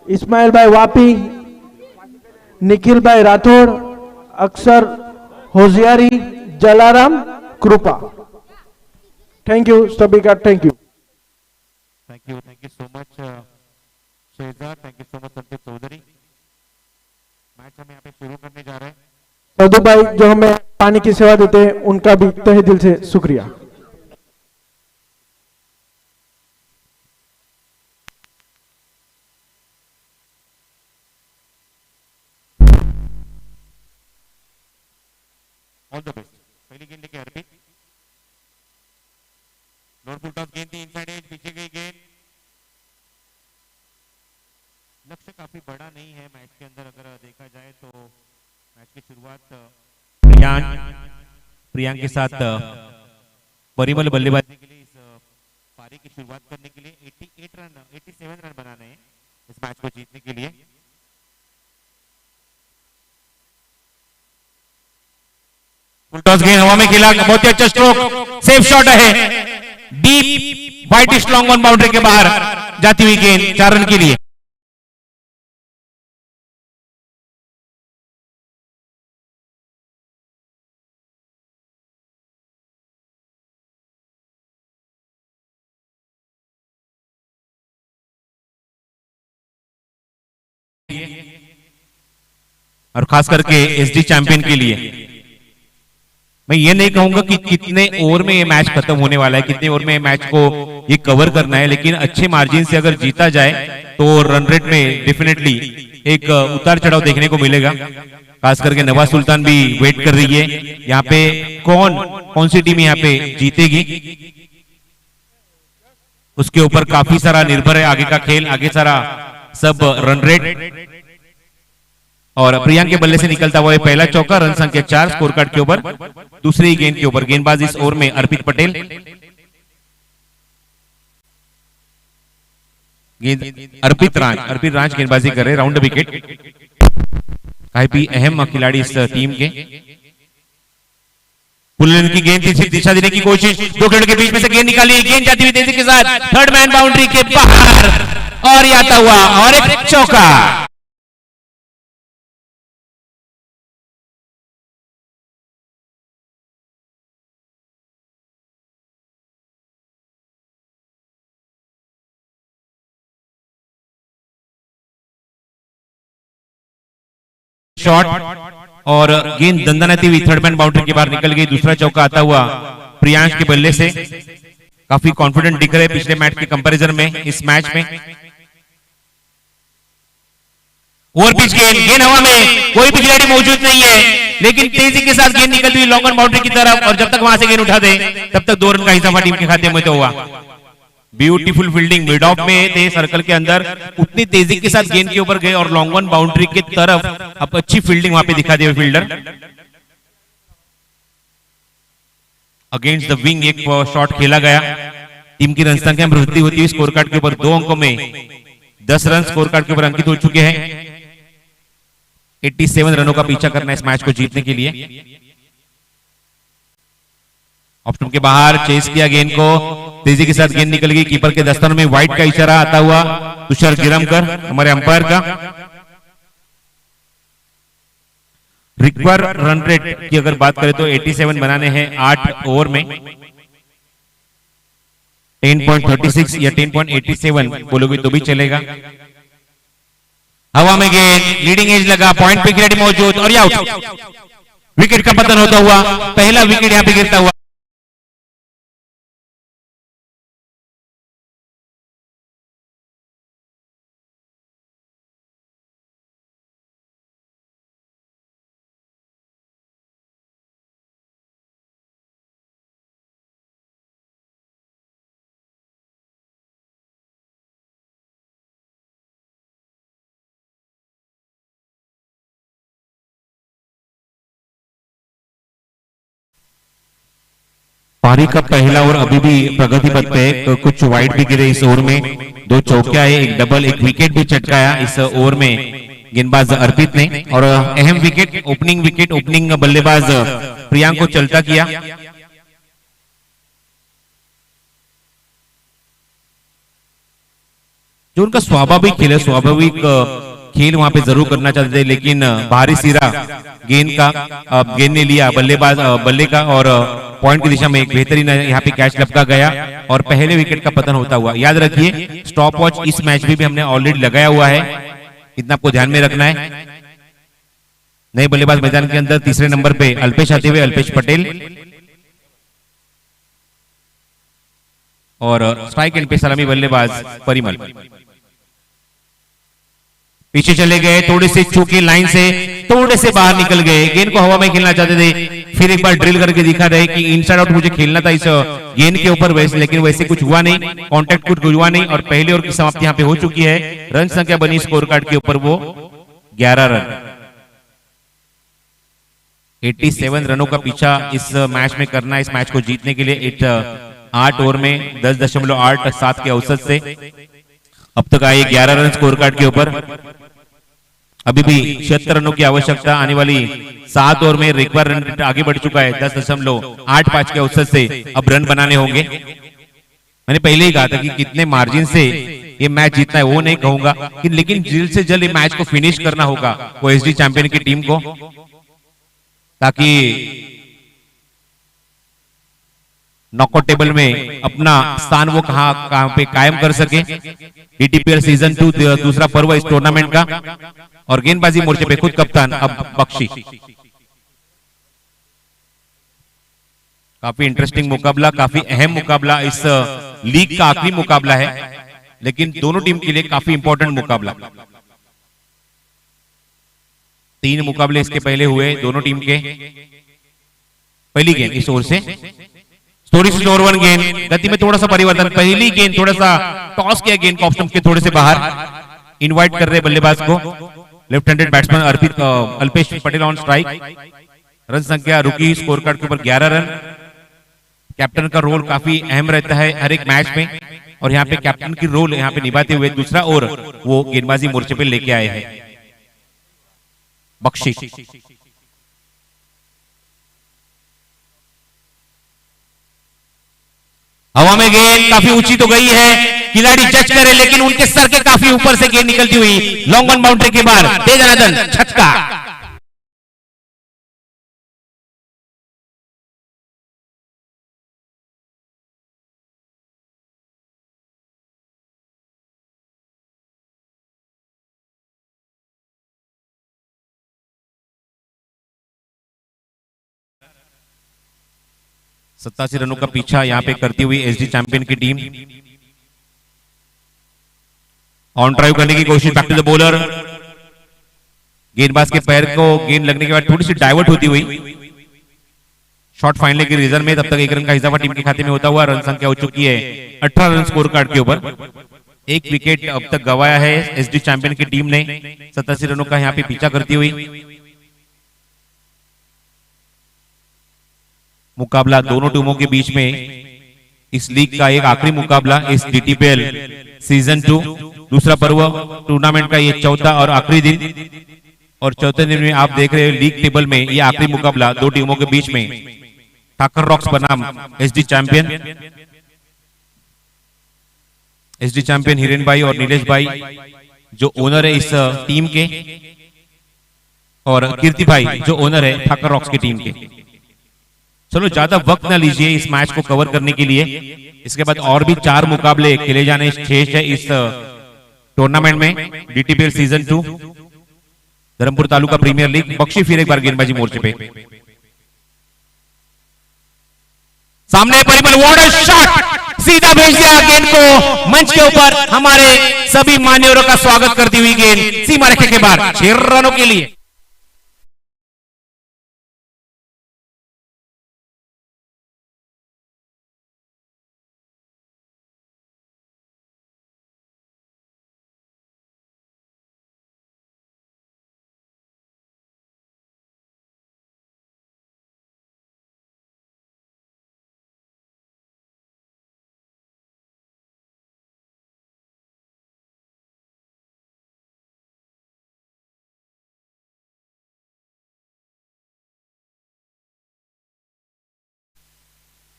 इस्माइल भाई वापी, निखिल भाई राठौड़, अक्षर होशियारी, जलाराम कृपा। थैंक यू सभी का, thank you so much Shehzad, thank you so much Sandeep Chaudhary. Match हम यहाँ पे शुरू करने जा रहे हैं। सदू भाई जो हमें पानी की सेवा देते हैं उनका भी तहे दिल से शुक्रिया। All the best. पहली गेंद लेके अर्पित, नॉट फुल टॉस गेंद थी, इनसाइड एज, पीछे गई गेंद। लक्ष्य काफी बड़ा नहीं है मैच के अंदर, अगर देखा जाए तो मैच की शुरुआत प्रियांक के साथ परिमल बल्लेबाजी के लिए इस पारी की शुरुआत करने के लिए 87 रन बनाने हैं इस मैच को जीतने के लिए। फुल टॉस गेंद हवा में खेला, बहुत ही अच्छा स्ट्रोक, सेफ शॉट है, deep white long on boundary के बाहर जाती हुई गेंद 4 रन के लिए। और खास करके एसडी चैंपियन के लिए मैं ये नहीं कहूंगा कि कितने ओवर में ये मैच खत्म होने वाला है, कितने ओवर में मैच को ये कवर करना है, लेकिन अच्छे मार्जिन से अगर जीता जाए तो रन रेट में डेफिनेटली एक उतार चढ़ाव देखने को मिलेगा। खास करके नवाज सुल्तान भी वेट कर रही है यहाँ पे कौन सी टीम यहाँ पे जीतेगी, उसके ऊपर काफी सारा निर्भर है आगे का खेल, आगे सारा सब रन रेट। और प्रियांक के बल्ले से निकलता हुआ पहला चौका, रन संख्या 4 स्कोर कार्ड के ऊपर। दूसरी गेंद के ऊपर गेंदबाज इस ओवर में अर्पित पटेल, अर्पित रांच गेंदबाजी कर रहे, राउंड विकेट। काफी अहम खिलाड़ी इस टीम के। पुल्लन की गेंद की दिशा देने की कोशिश, दो खिलाड़ियों के बीच में से गेंद निकाली, गेंद जाती हुई तेजी के साथ थर्ड मैन बाउंड्री के बाहर और आता हुआ और एक चौका। शॉट और गेंद दंदनाती हुई थर्ड मैन बाउंड्री के बाहर निकल गई। दूसरा चौका आता हुआ प्रियांश के बल्ले से। काफी कॉन्फिडेंट दिख रहे पिछले मैच के कंपैरिजन में इस मैच में। ओवर पिच गेंद हवा में, कोई भी खिलाड़ी मौजूद नहीं है, लेकिन तेजी के साथ गेंद निकलती हुई लॉन्ग ऑन बाउंड्री की तरफ, और जब तक वहां से गेंद उठा दे तब तक 2 रन का इजाफा टीम के खाते में तो हुआ। ब्यूटीफुल फील्डिंग, मिड ऑफ में थे सर्कल के अंदर, उतनी तेजी के साथ गेंद के ऊपर गए और लॉन्ग वन बाउंड्री की तरफ। अब अच्छी फील्डिंग वहां पे दिखा दिए फील्डर। अगेंस्ट द विंग एक शॉट खेला गया। टीम की रन संख्या में वृद्धि होती है स्कोर कार्ड के ऊपर 2 अंकों में 10 रन स्कोर कार्ड के ऊपर अंकित हो चुके हैं। 87 रनों का पीछा करना है इस मैच को जीतने के लिए। ऑफ स्टंप के बाहर चेस किया गेंद को, तेजी के साथ गेंद निकल गई कीपर के दस्तों में। वाइड का इशारा आता हुआ तुषार गिरमकर हमारे अंपायर का। रिक्वायर रन रेट की अगर बात करें तो 87 बनाने हैं 8 ओवर में। 10.36 या 10.87 बोलोगे तो भी चलेगा। हवा में गेंद, लीडिंग एज लगा, पॉइंट पे रेडी मौजूद और आउट। विकेट का पतन होता हुआ पहला विकेट यहां पे गिरता हुआ। पारी का पहला ओवर अभी भी प्रगति पथ पे है। कुछ वाइड भी गिरे इस ओवर में, 2 चौकिया है, एक डबल, एक विकेट भी चटकाया इस ओवर में गेंदबाज अर्पित ने। और अहम विकेट, ओपनिंग बल्लेबाज प्रियांक को चलता किया। जो उनका स्वाभाविक खेल है, स्वाभाविक खेल वहां पे जरूर करना चाहते थे, लेकिन भारी सिरा गेंद ने लिया बल्लेबाज बल्ले का और पॉइंट की दिशा में एक बेहतरीन यहाँ पे कैच लपका गया और पहले विकेट का पतन होता हुआ। याद रखिए स्टॉप वॉच इस मैच में भी हमने ऑलरेडी लगाया हुआ है, इतना आपको ध्यान में रखना है। नए बल्लेबाज मैदान के अंदर तीसरे नंबर पे अल्पेश आते हुए अल्पेश पटेल और स्ट्राइक एंड पे सलामी बल्लेबाज परिमल। पीछे चले गए, थोड़े से चूके लाइन से थोड़े से बाहर निकल गए। गेंद को हवा में खेलना चाहते थे, फिर एक बार ड्रिल करके दिखा रहे कि इनसाइड आउट मुझे खेलना था इस गेंद के ऊपर, वैसे लेकिन वैसे कुछ हुआ नहीं, कांटेक्ट कुछ हुआ नहीं और पहले ओवर की समाप्ति यहाँ पे हो चुकी है। रन संख्या बनी स्कोर कार्ड के ऊपर वो 11 रन। 87 रनों का पीछा इस मैच में करना है इस मैच को जीतने के लिए। 8 ओवर में 10.87 के औसत से अब तक आए 11 रन स्कोर कार्ड के ऊपर। अभी भी 76 रनों की आवश्यकता, आने वाली 7 ओवर में रिक्वायर रन रेट आगे बढ़ चुका है 10.85 के औसत से अब रन बनाने होंगे। मैंने पहले ही कहा था कि कितने मार्जिन से ये मैच जीतना है वो नहीं कहूंगा, लेकिन जल्द से जल्द ये मैच को फिनिश करना होगा ओएसडी चैंपियन की टीम को, ताकि नॉकआउट टेबल में अपना स्थान वो कहां पे कायम कर सके। डीटीपीएल सीजन 2 दूसरा पर्व इस टूर्नामेंट का और गेंदबाजी मोर्चे पे खुद कप्तान अब बख्शी। काफी इंटरेस्टिंग मुकाबला, काफी अहम मुकाबला, इस लीग का आखिरी मुकाबला है, लेकिन दोनों टीम के लिए काफी इंपॉर्टेंट मुकाबला। 3 मुकाबले इसके पहले हुए दोनों टीम के। पहली गेंद इस ओर से स्टोर 1 गेंद, गति में थोड़ा सा परिवर्तन, पहली गेंद थोड़ा सा टॉस किया गेंद को ऑफ स्टंप के थोड़े से बाहर, इनवाइट कर रहे बल्लेबाज को। Left handed batsman Arpit Alpesh Patel on strike. Run संख्या रुकी स्कोर कार्ड के ऊपर 11 रन। कैप्टन का रोल काफी अहम रहता है हर एक मैच में और यहाँ पे कैप्टन की रोल यहाँ पे निभाते हुए दूसरा ओवर वो गेंदबाजी मोर्चे पे लेके आए हैं बख्शी। हवा में गेंद काफी ऊंची तो गई है, खिलाड़ी जज करे लेकिन उनके सर के काफी ऊपर से गेंद निकलती हुई लॉन्ग वन बाउंड्री के बाहर, तेज अनादन छक्का। सत्तासी रनों का पीछा यहां पे करती हुई एसडी चैंपियन की टीम। ऑन ड्राइव करने की कोशिश, बैक टू द बॉलर। गेंदबाज के पैर को गेंद लगने के बाद थोड़ी सी डाइवर्ट होती हुई शॉट फाइनल के रिजल्ट में तब तक 1 रन का इजाफा टीम के खाते में होता हुआ रन संख्या हो चुकी है 18 रन स्कोर कार्ड के ऊपर। एक विकेट अब तक गवाया है एसडी चैंपियन की टीम ने 87 रनों का यहाँ पे पीछा करती हुई। मुकाबला दोनों टीमों के बीच में इस लीग का एक आखिरी मुकाबला इस डीटीपीएल सीजन 2 दूसरा पर्व टूर्नामेंट का ये चौथा और आखिरी दिन। और चौथे दिन में आप देख रहे हैं लीग टेबल में ये आखिरी मुकाबला दो टीमों के बीच में ठाकर रॉक्स बनाम एसडी चैंपियन हिरेन भाई और नीलेश भाई जो ओनर है इस टीम के, और कीर्ति भाई जो ओनर है ठाकर रॉक्स की टीम के। चलो ज्यादा वक्त ना लीजिए इस मैच को कवर करने के लिए। इसके बाद और भी 4 मुकाबले खेले जाने शेष है इस टूर्नामेंट में DTPL season 2 Dharampur taluka premier league. Bakshi फिर एक बार गेंदबाजी मोर्चे पे, सामने परिमल वाटर शॉट सीधा भेज दिया गेंद को मंच के ऊपर। हमारे सभी मान्यवरों का स्वागत करती हुई गेंद सीमा रेखा के बाहर 6 रनों के लिए।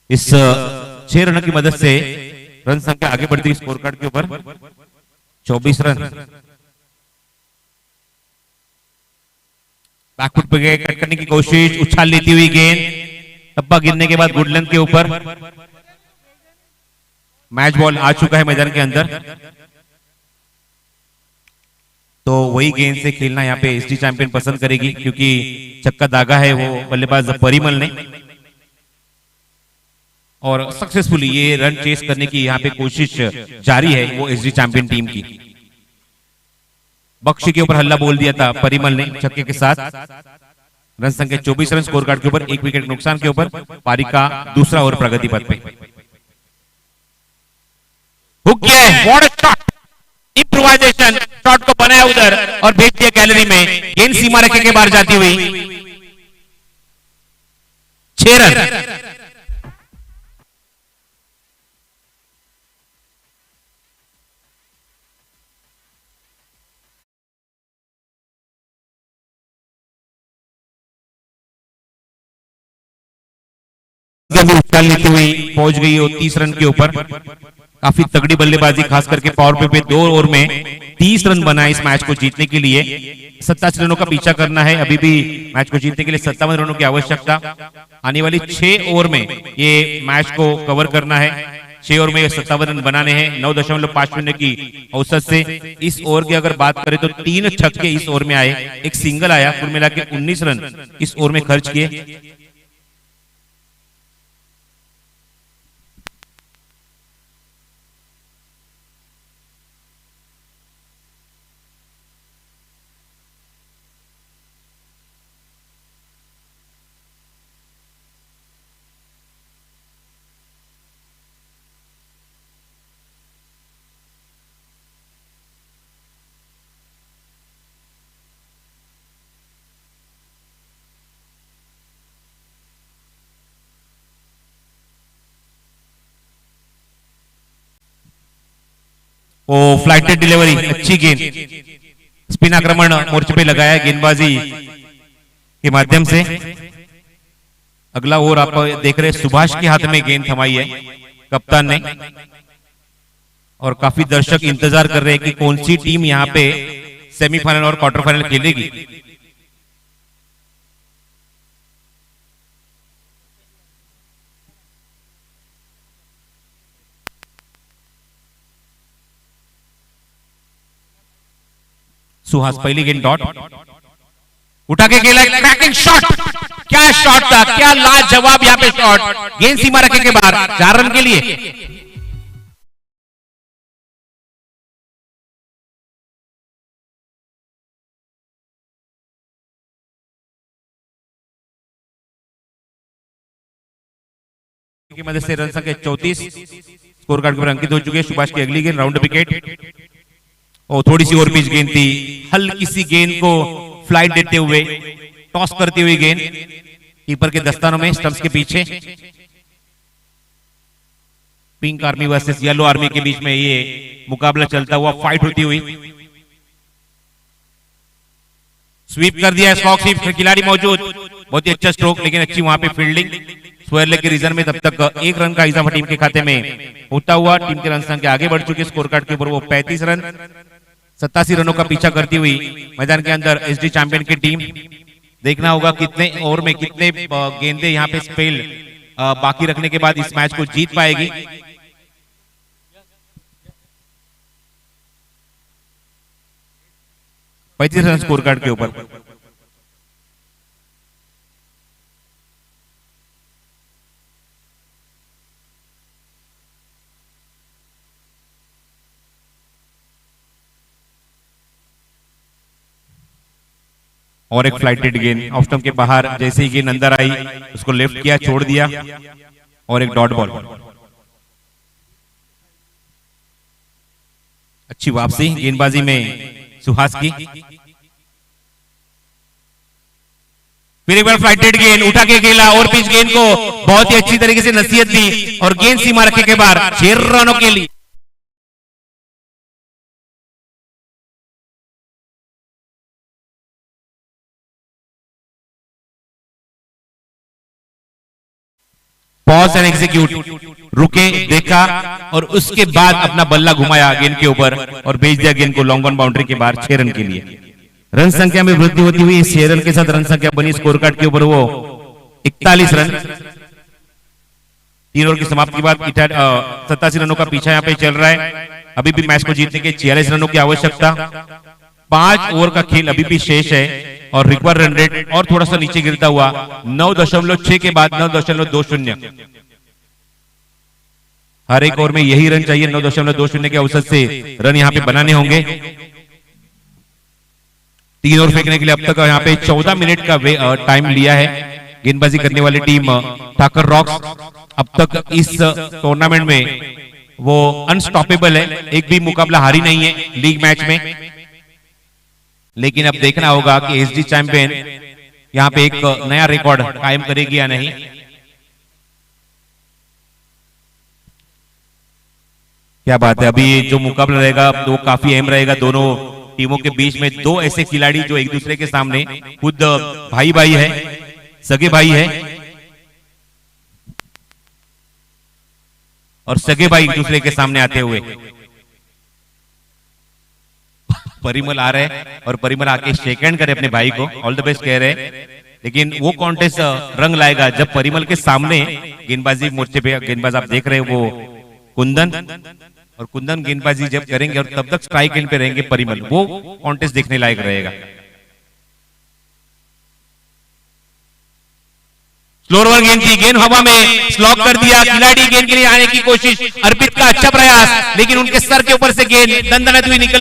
इस 6 रनों की मदद से रन संख्या आगे बढ़ती है स्कोर कार्ड के ऊपर 24 रन। बैकफुट पे गए, कट करने की कोशिश, उछाल लेती हुई गेंद, टप्पा गिरने के बाद गुड लेंथ के ऊपर। मैच बॉल आ चुका है मैदान के अंदर, तो वही गेंद से खेलना यहाँ पे एसडी चैंपियन पसंद करेगी क्योंकि चक्का दागा है वो बल्लेबाज परिमल ने, और सक्सेसफुली ये रन चेस करने की यहाँ पे कोशिश जारी है वो एसडी चैंपियन टीम की। बख्शी के ऊपर हल्ला बोल दिया था परिमल ने छक्के के साथ। रन संख्या 24 रन स्कोर कार्ड के ऊपर, 1 विकेट नुकसान के ऊपर। पारी का दूसरा ओवर प्रगति पथ पे। हुक किया है, what a shot, improvisation shot को बनाया उधर और भेज दिया गैलरी में। गेंद सीमा रेखा के बाहर जाती हुई 6 रन। उछाल लेती हुई पहुंच गई हो 30 रन के ऊपर। काफी तगड़ी बल्लेबाजी, खास करके पावर प्ले पे 2 ओवर में 30 रन बनाए इस मैच को जीतने के लिए। 87 रनों का पीछा करना है अभी भी मैच को जीतने के लिए, 57 रनों की आवश्यकता। आने वाली 6 ओवर में ये मैच को कवर करना है। 6 ओवर में 57 रन बनाने हैं 9.50 की औसत से। इस ओवर की अगर बात करें तो 3 छक्के इस ओवर में आए, एक सिंगल आया, कुल मिला के 19 रन इस ओवर में खर्च किए। ओ फ्लाइटेड डिलीवरी, अच्छी गेंद, स्पिन आक्रमण मोर्चे पे लगाया गेंदबाजी के माध्यम से। अगला ओवर आप देख रहे हैं सुभाष के हाथ में गेंद थमाई है कप्तान ने, और काफी दर्शक इंतजार कर रहे हैं कि कौन सी टीम यहाँ पे सेमीफाइनल और क्वार्टर फाइनल खेलेगी। सुहास पहली गेंद डॉट उठा के खेला, क्रैकिंग शॉट, क्या शॉट था, क्या लाजवाब यहाँ पे शॉट। गेंद सीमा रखे के बाहर 4 रन के लिए। की मदद से रन संख्या 34 स्कोर कार्ड पर अंकित हो चुके हैं। सुभाष की अगली गेंद राउंड विकेट और थोड़ी सी और पिच गेंद थी, हल्की सी गेंद को फ्लाइट देते हुए टॉस करती हुई गेंद कीपर के दस्तानों में स्टंप्स के पीछे। Pink army versus yellow army के बीच में ये मुकाबला चलता हुआ फाइट होती हुई। स्वीप कर दिया, स्लॉक स्वीप, खिलाड़ी मौजूद, बहुत ही अच्छा स्ट्रोक, लेकिन अच्छी वहां पे फील्डिंग स्क्वायर लेग के रीजन में। तब तक एक रन का इजाफा टीम के खाते में होता हुआ टीम के रन संख्या आगे बढ़ चुके स्कोर कार्ड के ऊपर। वो 35 रन 87 रनों का पीछा करती हुई मैदान के अंदर एसडी चैंपियन की टीम। देखना होगा कितने ओवर में कितने गेंदे यहाँ पे स्पेल बाकी रखने के बाद इस मैच को जीत पाएगी। रन स्कोर कार्ड के ऊपर। और एक फ्लाइटेड गेंद ऑफ स्टंप के बाहर, जैसे ही गेंद अंदर आई उसको लेफ्ट किया, छोड़ दिया और एक डॉट बॉल। अच्छी वापसी गेंदबाजी में सुहास की। फिर एक बार फ्लाइटेड गेंद उठा के खेला और पिच गेंद को बहुत ही अच्छी तरीके से नसीहत दी और गेंद सीमा रखने के बाद 6 रनों के लिए। पॉज एंड एग्जीक्यूट, रुके, देखा और उसके बाद अपना बल्ला घुमाया गेंद के ऊपर और भेज दिया गेंद को लॉन्ग ऑन बाउंड्री के बाहर 6 रन के लिए। रन संख्या में वृद्धि होती हुई 6 रन के साथ रन संख्या बनी स्कोर कार्ड के ऊपर वो 41 रन। 3 ओवर की समाप्ति के बाद 87 रनों का पीछा यहाँ पे चल रहा है। अभी भी मैच को जीतने के 46 रनों की आवश्यकता। 5 ओवर का खेल अभी भी शेष है और रिक्वायर्ड रन रेट और थोड़ा सा नीचे गिरता हुआ 9.6 के बाद 9.20। हर एक ओवर में यही रन चाहिए, 9.20 के औसत से रन यहाँ पे बनाने होंगे। 3 ओवर फेंकने के लिए अब तक यहाँ पे 14 मिनट का टाइम लिया है गेंदबाजी करने वाली टीम ठाकर रॉक्स। अब तक इस टूर्नामेंट में वो अनस्टॉपेबल है, एक भी मुकाबला हारी नहीं है लीग मैच में। लेकिन अब देखना होगा कि एसडी चैंपियन यहां पे एक नया रिकॉर्ड कायम करेगी या नहीं। क्या बात है, अभी जो मुकाबला रहेगा वो काफी अहम रहेगा दोनों टीमों के बीच में। 2 ऐसे खिलाड़ी जो एक दूसरे के सामने खुद भाई भाई है, सगे भाई है और सगे भाई एक दूसरे के सामने आते हुए। परिमल आ रहे हैं और परिमल आके शेक हैंड करे अपने भाई को, ऑल द बेस्ट कह रहे हैं। लेकिन वो कॉन्टेस्ट रंग लाएगा जब परिमल के सामने गेंदबाजी मोर्चे पे गेंदबाज आप देख रहे हैं वो कुंदन, और कुंदन गेंदबाजी जब करेंगे और तब तक स्ट्राइक एंड पे रहेंगे परिमल, वो कॉन्टेस्ट देखने लायक रहेगा। स्लोअर ओवर गेंद थी, गेंद हवा में स्लॉक कर दिया, खिलाड़ी गेंद के लिए आने की कोशिश, अर्पित का अच्छा प्रयास, लेकिन उनके सर के ऊपर से गेंद दंदनाती हुई निकल।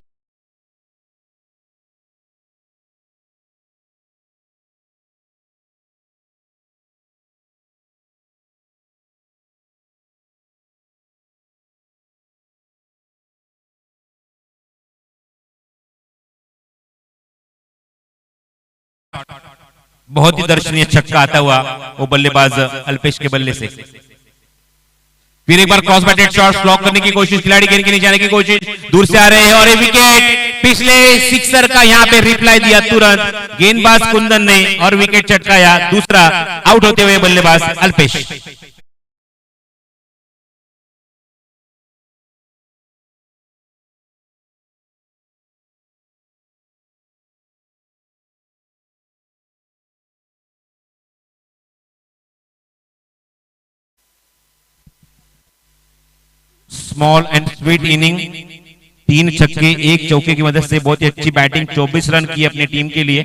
बहुत ही दर्शनीय छक्का आता हुआ वो बल्लेबाज अल्पेश के बल्ले से। फिर एक बार क्रॉस बैटेड शॉट, ब्लॉक करने की कोशिश, खिलाड़ी गेंद के नीचे आने की कोशिश, दूर से आ रहे हैं और एक विकेट। पिछले सिक्सर का यहां पे रिप्लाई दिया तुरंत गेंदबाज कुंदन ने और विकेट चटकाया। दूसरा आउट होते हुए बल्लेबाज Alpesh. Small and sweet inning, 3 छक्के 1 चौके की मदद से बहुत ही अच्छी बैटिंग, 24 रन की अपनी टीम के लिए।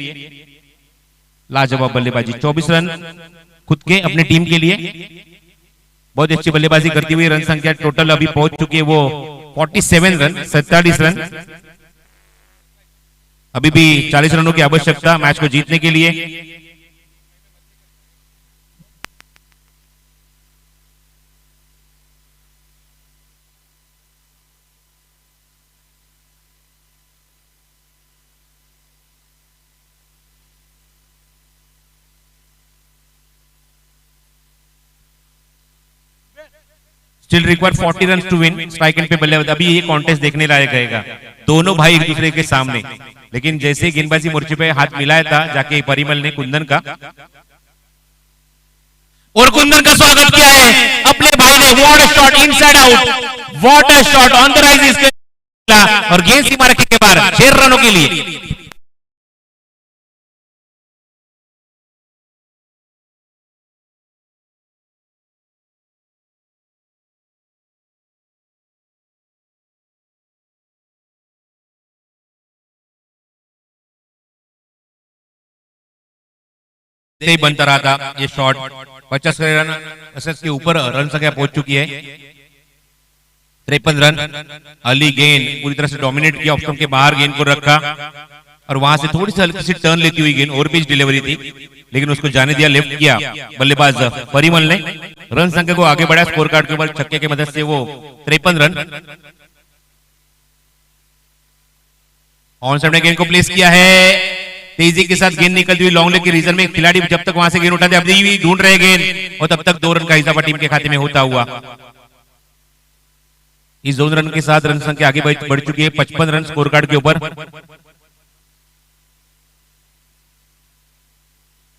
लाजवाब बल्लेबाजी, 24 रन खुद के अपने टीम के लिए, बहुत अच्छी बल्लेबाजी करती हुई रन संख्या टोटल अभी पहुंच चुकी है वो 47 रन, 47 रन। अभी भी 40 रनों की आवश्यकता मैच को जीतने के लिए। Still require 40 run to win. Strike end पे बल्लेबाज, अभी ये कॉन्टेस्ट देखने लायक रहेगा, दोनों भाई एक दूसरे के सामने। लेकिन जैसे गेंदबाजी मोर्चे पे हाथ मिलाया था जाके परिमल ने कुंदन का, और कुंदन का स्वागत किया है अपने भाई ने। What a shot, inside out, what a shot on the rise इसके, और गेंद सीमा रखने के बाद 6 रनों के लिए। से ही बनता रहा था ये शॉट। 50 रन एसएस के ऊपर रन संख्या पहुंच चुकी है, 53 रन। अली गेंद पूरी तरह से डोमिनेट किया, ऑप्शन के बाहर गेंद को रखा और वहां से थोड़ी सी हल्की सी टर्न लेती हुई गेंद, और पिच डिलीवरी थी लेकिन उसको जाने दिया, लेफ्ट किया बल्लेबाज परिमल ने। रन संख्या को आगे बढ़ाया, स्कोर कार्ड के ऊपर छक्के की मदद से वो 53 रन। ऑन साइड में गेंद को प्लेस किया है, तेजी के साथ गेंद निकलती हुई लॉन्ग लेग के रीजन में। खिलाड़ी जब तक वहां से गेंद उठाते अभी भी ढूंढ रहे गेंद, और तब तक 2 रन का इजाफा टीम के खाते में होता हुआ। इस 2 रन के साथ रन संख्या आगे बढ़ चुकी है, 55 रन स्कोर कार्ड के ऊपर।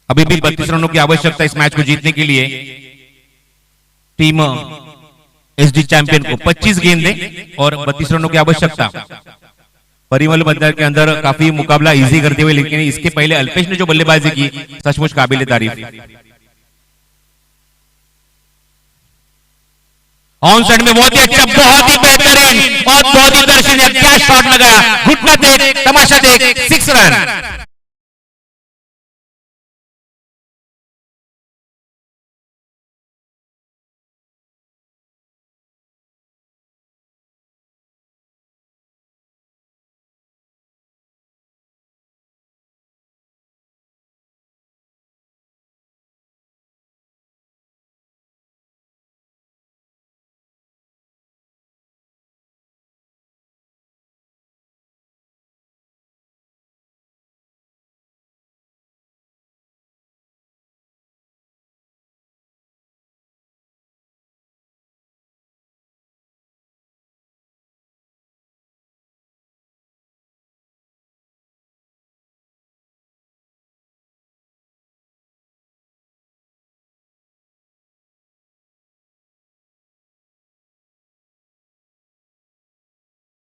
अभी भी 32 रनों की आवश्यकता इस मैच को जीतने के लिए टीम एसडी चैंपियन को। 25 गेंदें और 32 रनों की आवश्यकता। परिमल मैदान के अंदर काफी मुकाबला इजी करते हुए, लेकिन इसके पहले अल्पेश ने जो बल्लेबाजी की सचमुच काबिल तारीफ। ऑन साइड में बहुत ही अच्छा, बहुत ही बेहतरीन और बहुत ही दर्शनीय, क्या शॉट लगाया, घुटना देख, तमाशा देख, 6 रन।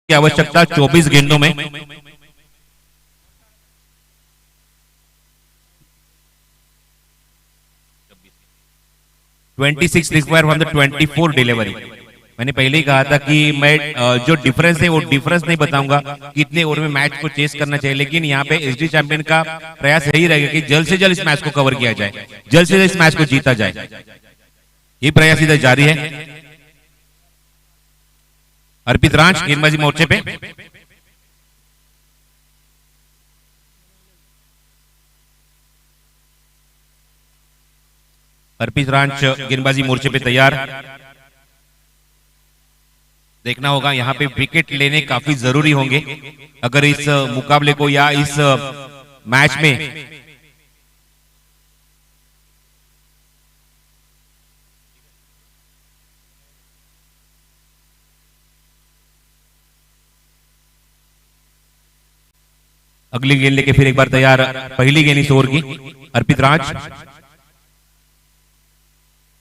की आवश्यकता 24 गेंदों में। (26) रिक्वायर फ्रॉम द 24 डिलीवरी। मैंने पहले ही कहा था कि मैं जो डिफरेंस है वो डिफरेंस नहीं बताऊंगा कितने ओवर में मैच को चेस करना चाहिए, लेकिन यहाँ पे एसडी चैंपियन का प्रयास यही रहेगा कि जल्द से जल्द इस मैच को कवर किया जाए, जल्द से जल्द इस मैच को जीता जाए। ये प्रयास इधर जारी है। अर्पित रांच गेंदबाजी मोर्चे पे, अर्पित रांच गेंदबाजी मोर्चे पे तैयार। देखना होगा यहां पे विकेट लेने काफी जरूरी होंगे अगर इस मुकाबले को या इस मैच में अगली गेंद लेके फिर एक बार तैयार। पहली गेंद इस ओवर की, अर्पित राज।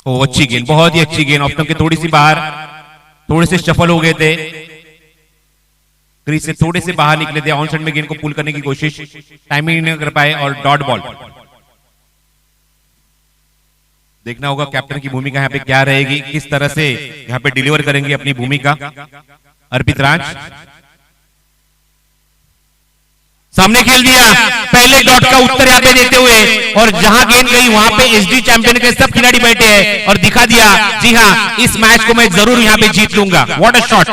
ओ अच्छी गेंद, बहुत ही अच्छी गेंद, ऑप्शन के थोड़ी सी बाहर, थोड़े से सफल हो गए थे, क्रीज से थोड़े से बाहर निकले थे। ऑन साइड में गेंद को पुल करने की कोशिश, टाइमिंग नहीं कर पाए और डॉट बॉल। देखना होगा कैप्टन की भूमिका यहाँ पे क्या रहेगी, किस तरह से यहाँ पे डिलीवर करेंगे अपनी भूमिका अर्पित राज। सामने खेल दिया, पहले डॉट का उत्तर यहाँ पे देते हुए, और जहां गेंद गई वहां पे एसडी चैंपियन के सब खिलाड़ी बैठे हैं और दिखा दिया, जी हां इस मैच को मैं जरूर यहाँ पे जीत लूंगा। What a shot.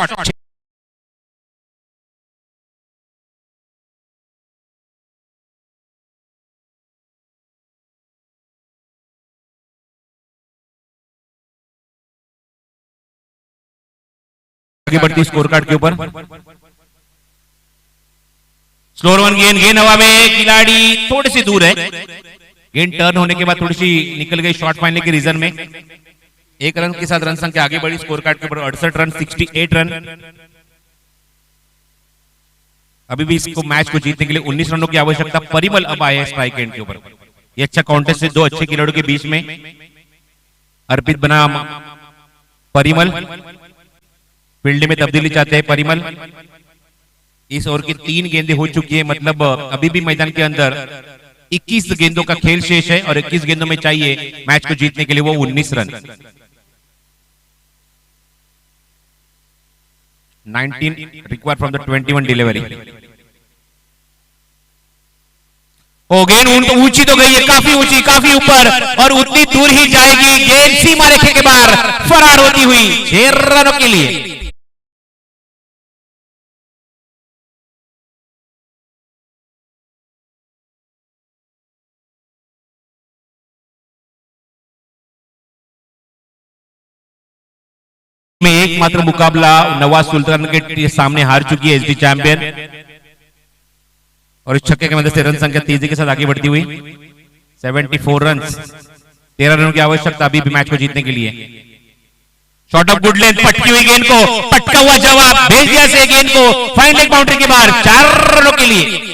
आगे बढ़ती स्कोर कार्ड के ऊपर, स्लोअर वन गेंद, गेंद हवा में, खिलाड़ी थोड़ी सी दूर है, गेंद टर्न होने के बाद थोड़ी सी निकल गई शॉर्ट फाइनल के रीजन में। एक रन के साथ रन संख्या आगे बढ़ी स्कोर कार्ड के ऊपर 68 रन, 68 रन। अभी भी इसको मैच को जीतने के लिए 19 रनों की आवश्यकता। परिमल अब आया स्ट्राइक एंड के ऊपर। ये अच्छा कॉन्टेस्ट है दो अच्छे खिलाड़ियों के बीच में। अर्पित बनाम परिमल, फील्ड में तब्दीली चाहते हैं परिमल। इस ओवर की 3 गेंदें हो चुकी है, मतलब अभी भी मैदान के अंदर 21 गेंदों का खेल शेष है और 21 गेंदों में चाहिए मैच को जीतने के लिए वो 19 run. 19 required from the 21 delivery. ओ गेंद ऊंची तो गई है, काफी ऊंची, काफी ऊपर, और उतनी दूर ही जाएगी। गेंद सीमा रेखे के बाहर फरार होती हुई 6 रनों के लिए। में एकमात्र मुकाबला नवाज सुल्तान के सामने हार चुकी है एसडी चैंपियन, और इस छक्के की मदद से रन संख्या तेजी के साथ आगे बढ़ती हुई 74 रन। 13 रनों की आवश्यकता अभी भी मैच को जीतने के लिए। शॉट ऑफ गुड लेंथ, पटकी हुई गेंद को पटका हुआ जवाब भेज दिया से गेंद को फाइन लेग बाउंड्री के बाहर 4 रनों के लिए।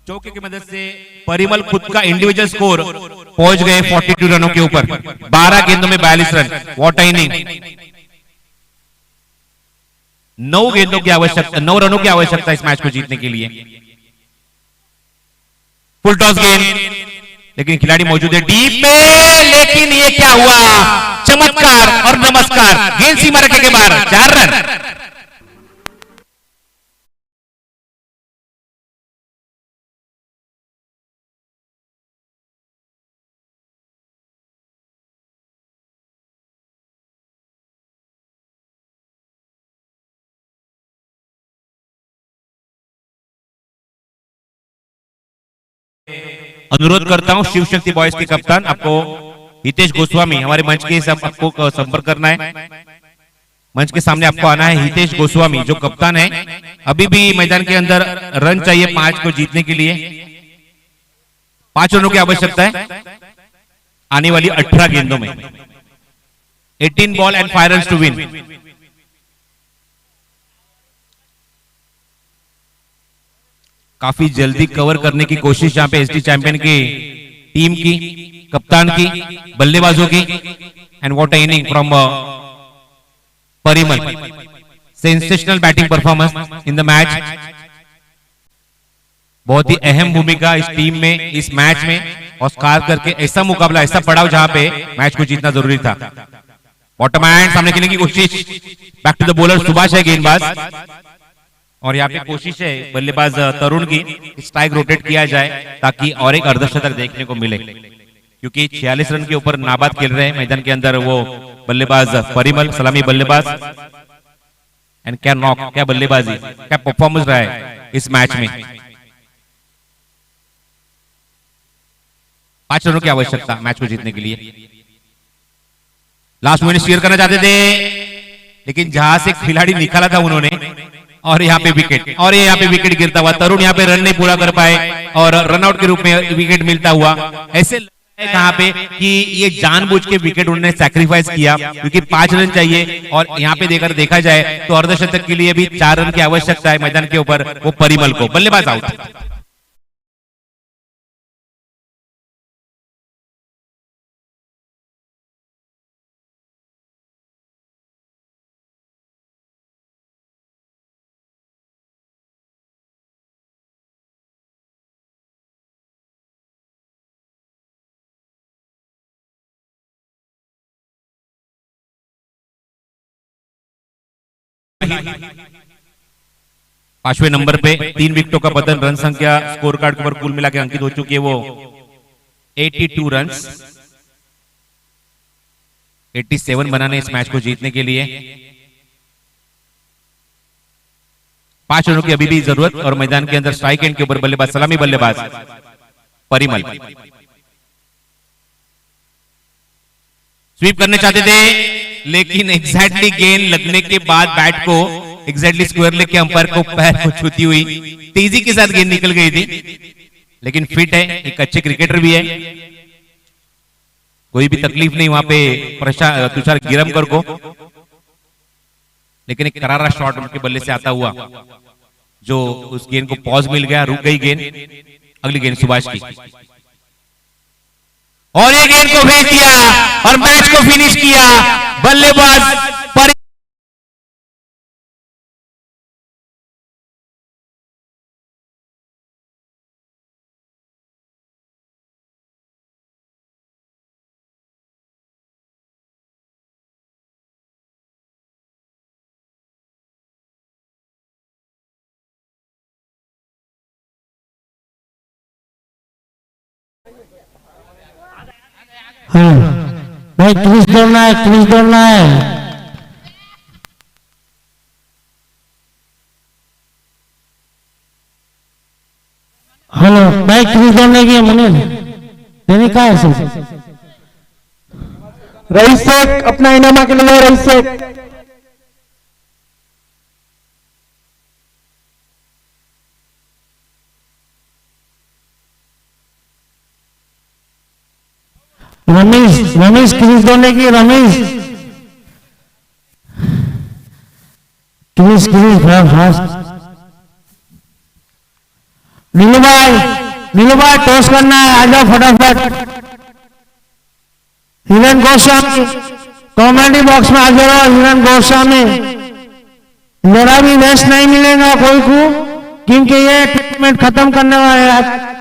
चौके की मदद से परिमल खुद का इंडिविजुअल स्कोर पहुंच गए 42 रनों के ऊपर। 12 गेंदों में 42 रन। What inning. 9 गेंदों की आवश्यकता, 9 रनों की आवश्यकता इस मैच को जीतने के लिए। फुल टॉस गेंद, लेकिन खिलाड़ी मौजूद है डीप में, लेकिन ये क्या हुआ। चमत्कार और नमस्कार, गेंद सीमा रेखा के बाहर 4 रन। अनुरोध करता हूं शिव शक्ति बॉयज के कप्तान आपको हितेश गोस्वामी, हमारे मंच के आपको संपर्क करना है। मंच के सामने आपको आना है। हितेश गोस्वामी जो कप्तान है, अभी भी मैदान के अंदर रन चाहिए 5 को जीतने के लिए। 5 रनों की आवश्यकता है आने वाली 18 गेंदों में। 18 ball and 5 runs to win. काफी जल्दी कवर करने की कोशिश यहां पे एसडी चैंपियन की टीम की, कप्तान की, बल्लेबाजों की। And what a inning from Parimal. Sensational batting performance in the match. बहुत ही अहम भूमिका इस टीम में, इस मैच में, और खास करके ऐसा मुकाबला, ऐसा पड़ाव जहां पे मैच को जीतना जरूरी था। बॉटम हैंड सामने खेलने की कोशिश। Back to the bowler Subhash है गेंदबाज, और यहाँ पे कोशिश है बल्लेबाज तरुण की स्ट्राइक रोटेट किया जाए ताकि और एक अर्धशतक देखने को मिले, क्योंकि 46 रन के ऊपर नाबाद खेल रहे हैं मैदान के अंदर वो बल्लेबाज परिमल, सलामी बल्लेबाज। एंड क्या नॉक, क्या बल्लेबाजी, क्या परफॉर्मेंस रहा है इस मैच में। 5 रनों की आवश्यकता मैच को जीतने के लिए। लास्ट मिनट शेयर करना चाहते थे, लेकिन जहां से खिलाड़ी निकाला था उन्होंने, और यहाँ पे विकेट, और यहाँ पे विकेट गिरता हुआ। तरुण यहाँ पे रन नहीं पूरा कर पाए और रनआउट के रूप में विकेट मिलता हुआ। ऐसे कहां पे कि ये जानबूझ के विकेट उन्होंने सैक्रिफाइस किया, क्योंकि 5 रन चाहिए, और यहाँ पे देखा जाए तो अर्धशतक के लिए भी 4 रन की आवश्यकता है मैदान के ऊपर। वो परिमल को बल्लेबाज आउट। पांचवें नंबर पे 3 विकेटों का बदल। रन संख्या स्कोर कार्ड के ऊपर कुल मिला के अंकित हो चुकी है वो 82 रन। 87 बनाने इस मैच को जीतने के लिए। 5 रनों की अभी भी जरूरत, और मैदान के अंदर स्ट्राइक एंड के ऊपर बल्लेबाज, सलामी बल्लेबाज परिमल। स्वीप करने चाहते थे, लेकिन एग्जैक्टली गेंद लगने के बाद बैट को एग्जैक्टली स्क्वायर लेके अंपायर को पैर को छूती हुई तेजी के साथ गेंद निकल गई थी। लेकिन फिट है, एक अच्छे क्रिकेटर भी है, कोई भी तकलीफ नहीं वहां पे तुषार गिरमकर को। लेकिन एक करारा शॉट उनके बल्ले से आता हुआ, जो उस गेंद को पॉज मिल गया, रुक गई गेंद। अगली गेंद सुभाष की, और ये गेंद को भेज दिया और मैच को फिनिश किया बल्लेबाज पर। हाँ भाई क्रिस दौड़ना है, क्रिस दौड़ना है। हेलो भाई क्रिस दौड़ने की मुनीर देने का है सर। रईस शेख अपना इनामा के लिए, रईस शेख। रमेश रमेश क्रिस दौड़ने की, रमेश क्रिस क्रिस फास्ट। नीलू भाई टॉस करना है, आ जाओ फटाफट। हिरन गोस्वामी कॉमेडी बॉक्स में आ जाओ, हिरन गोस्वामी। जरा भी वेस्ट नहीं मिलेगा कोई को, क्योंकि ये टूर्नामेंट खत्म करने वाले हैं।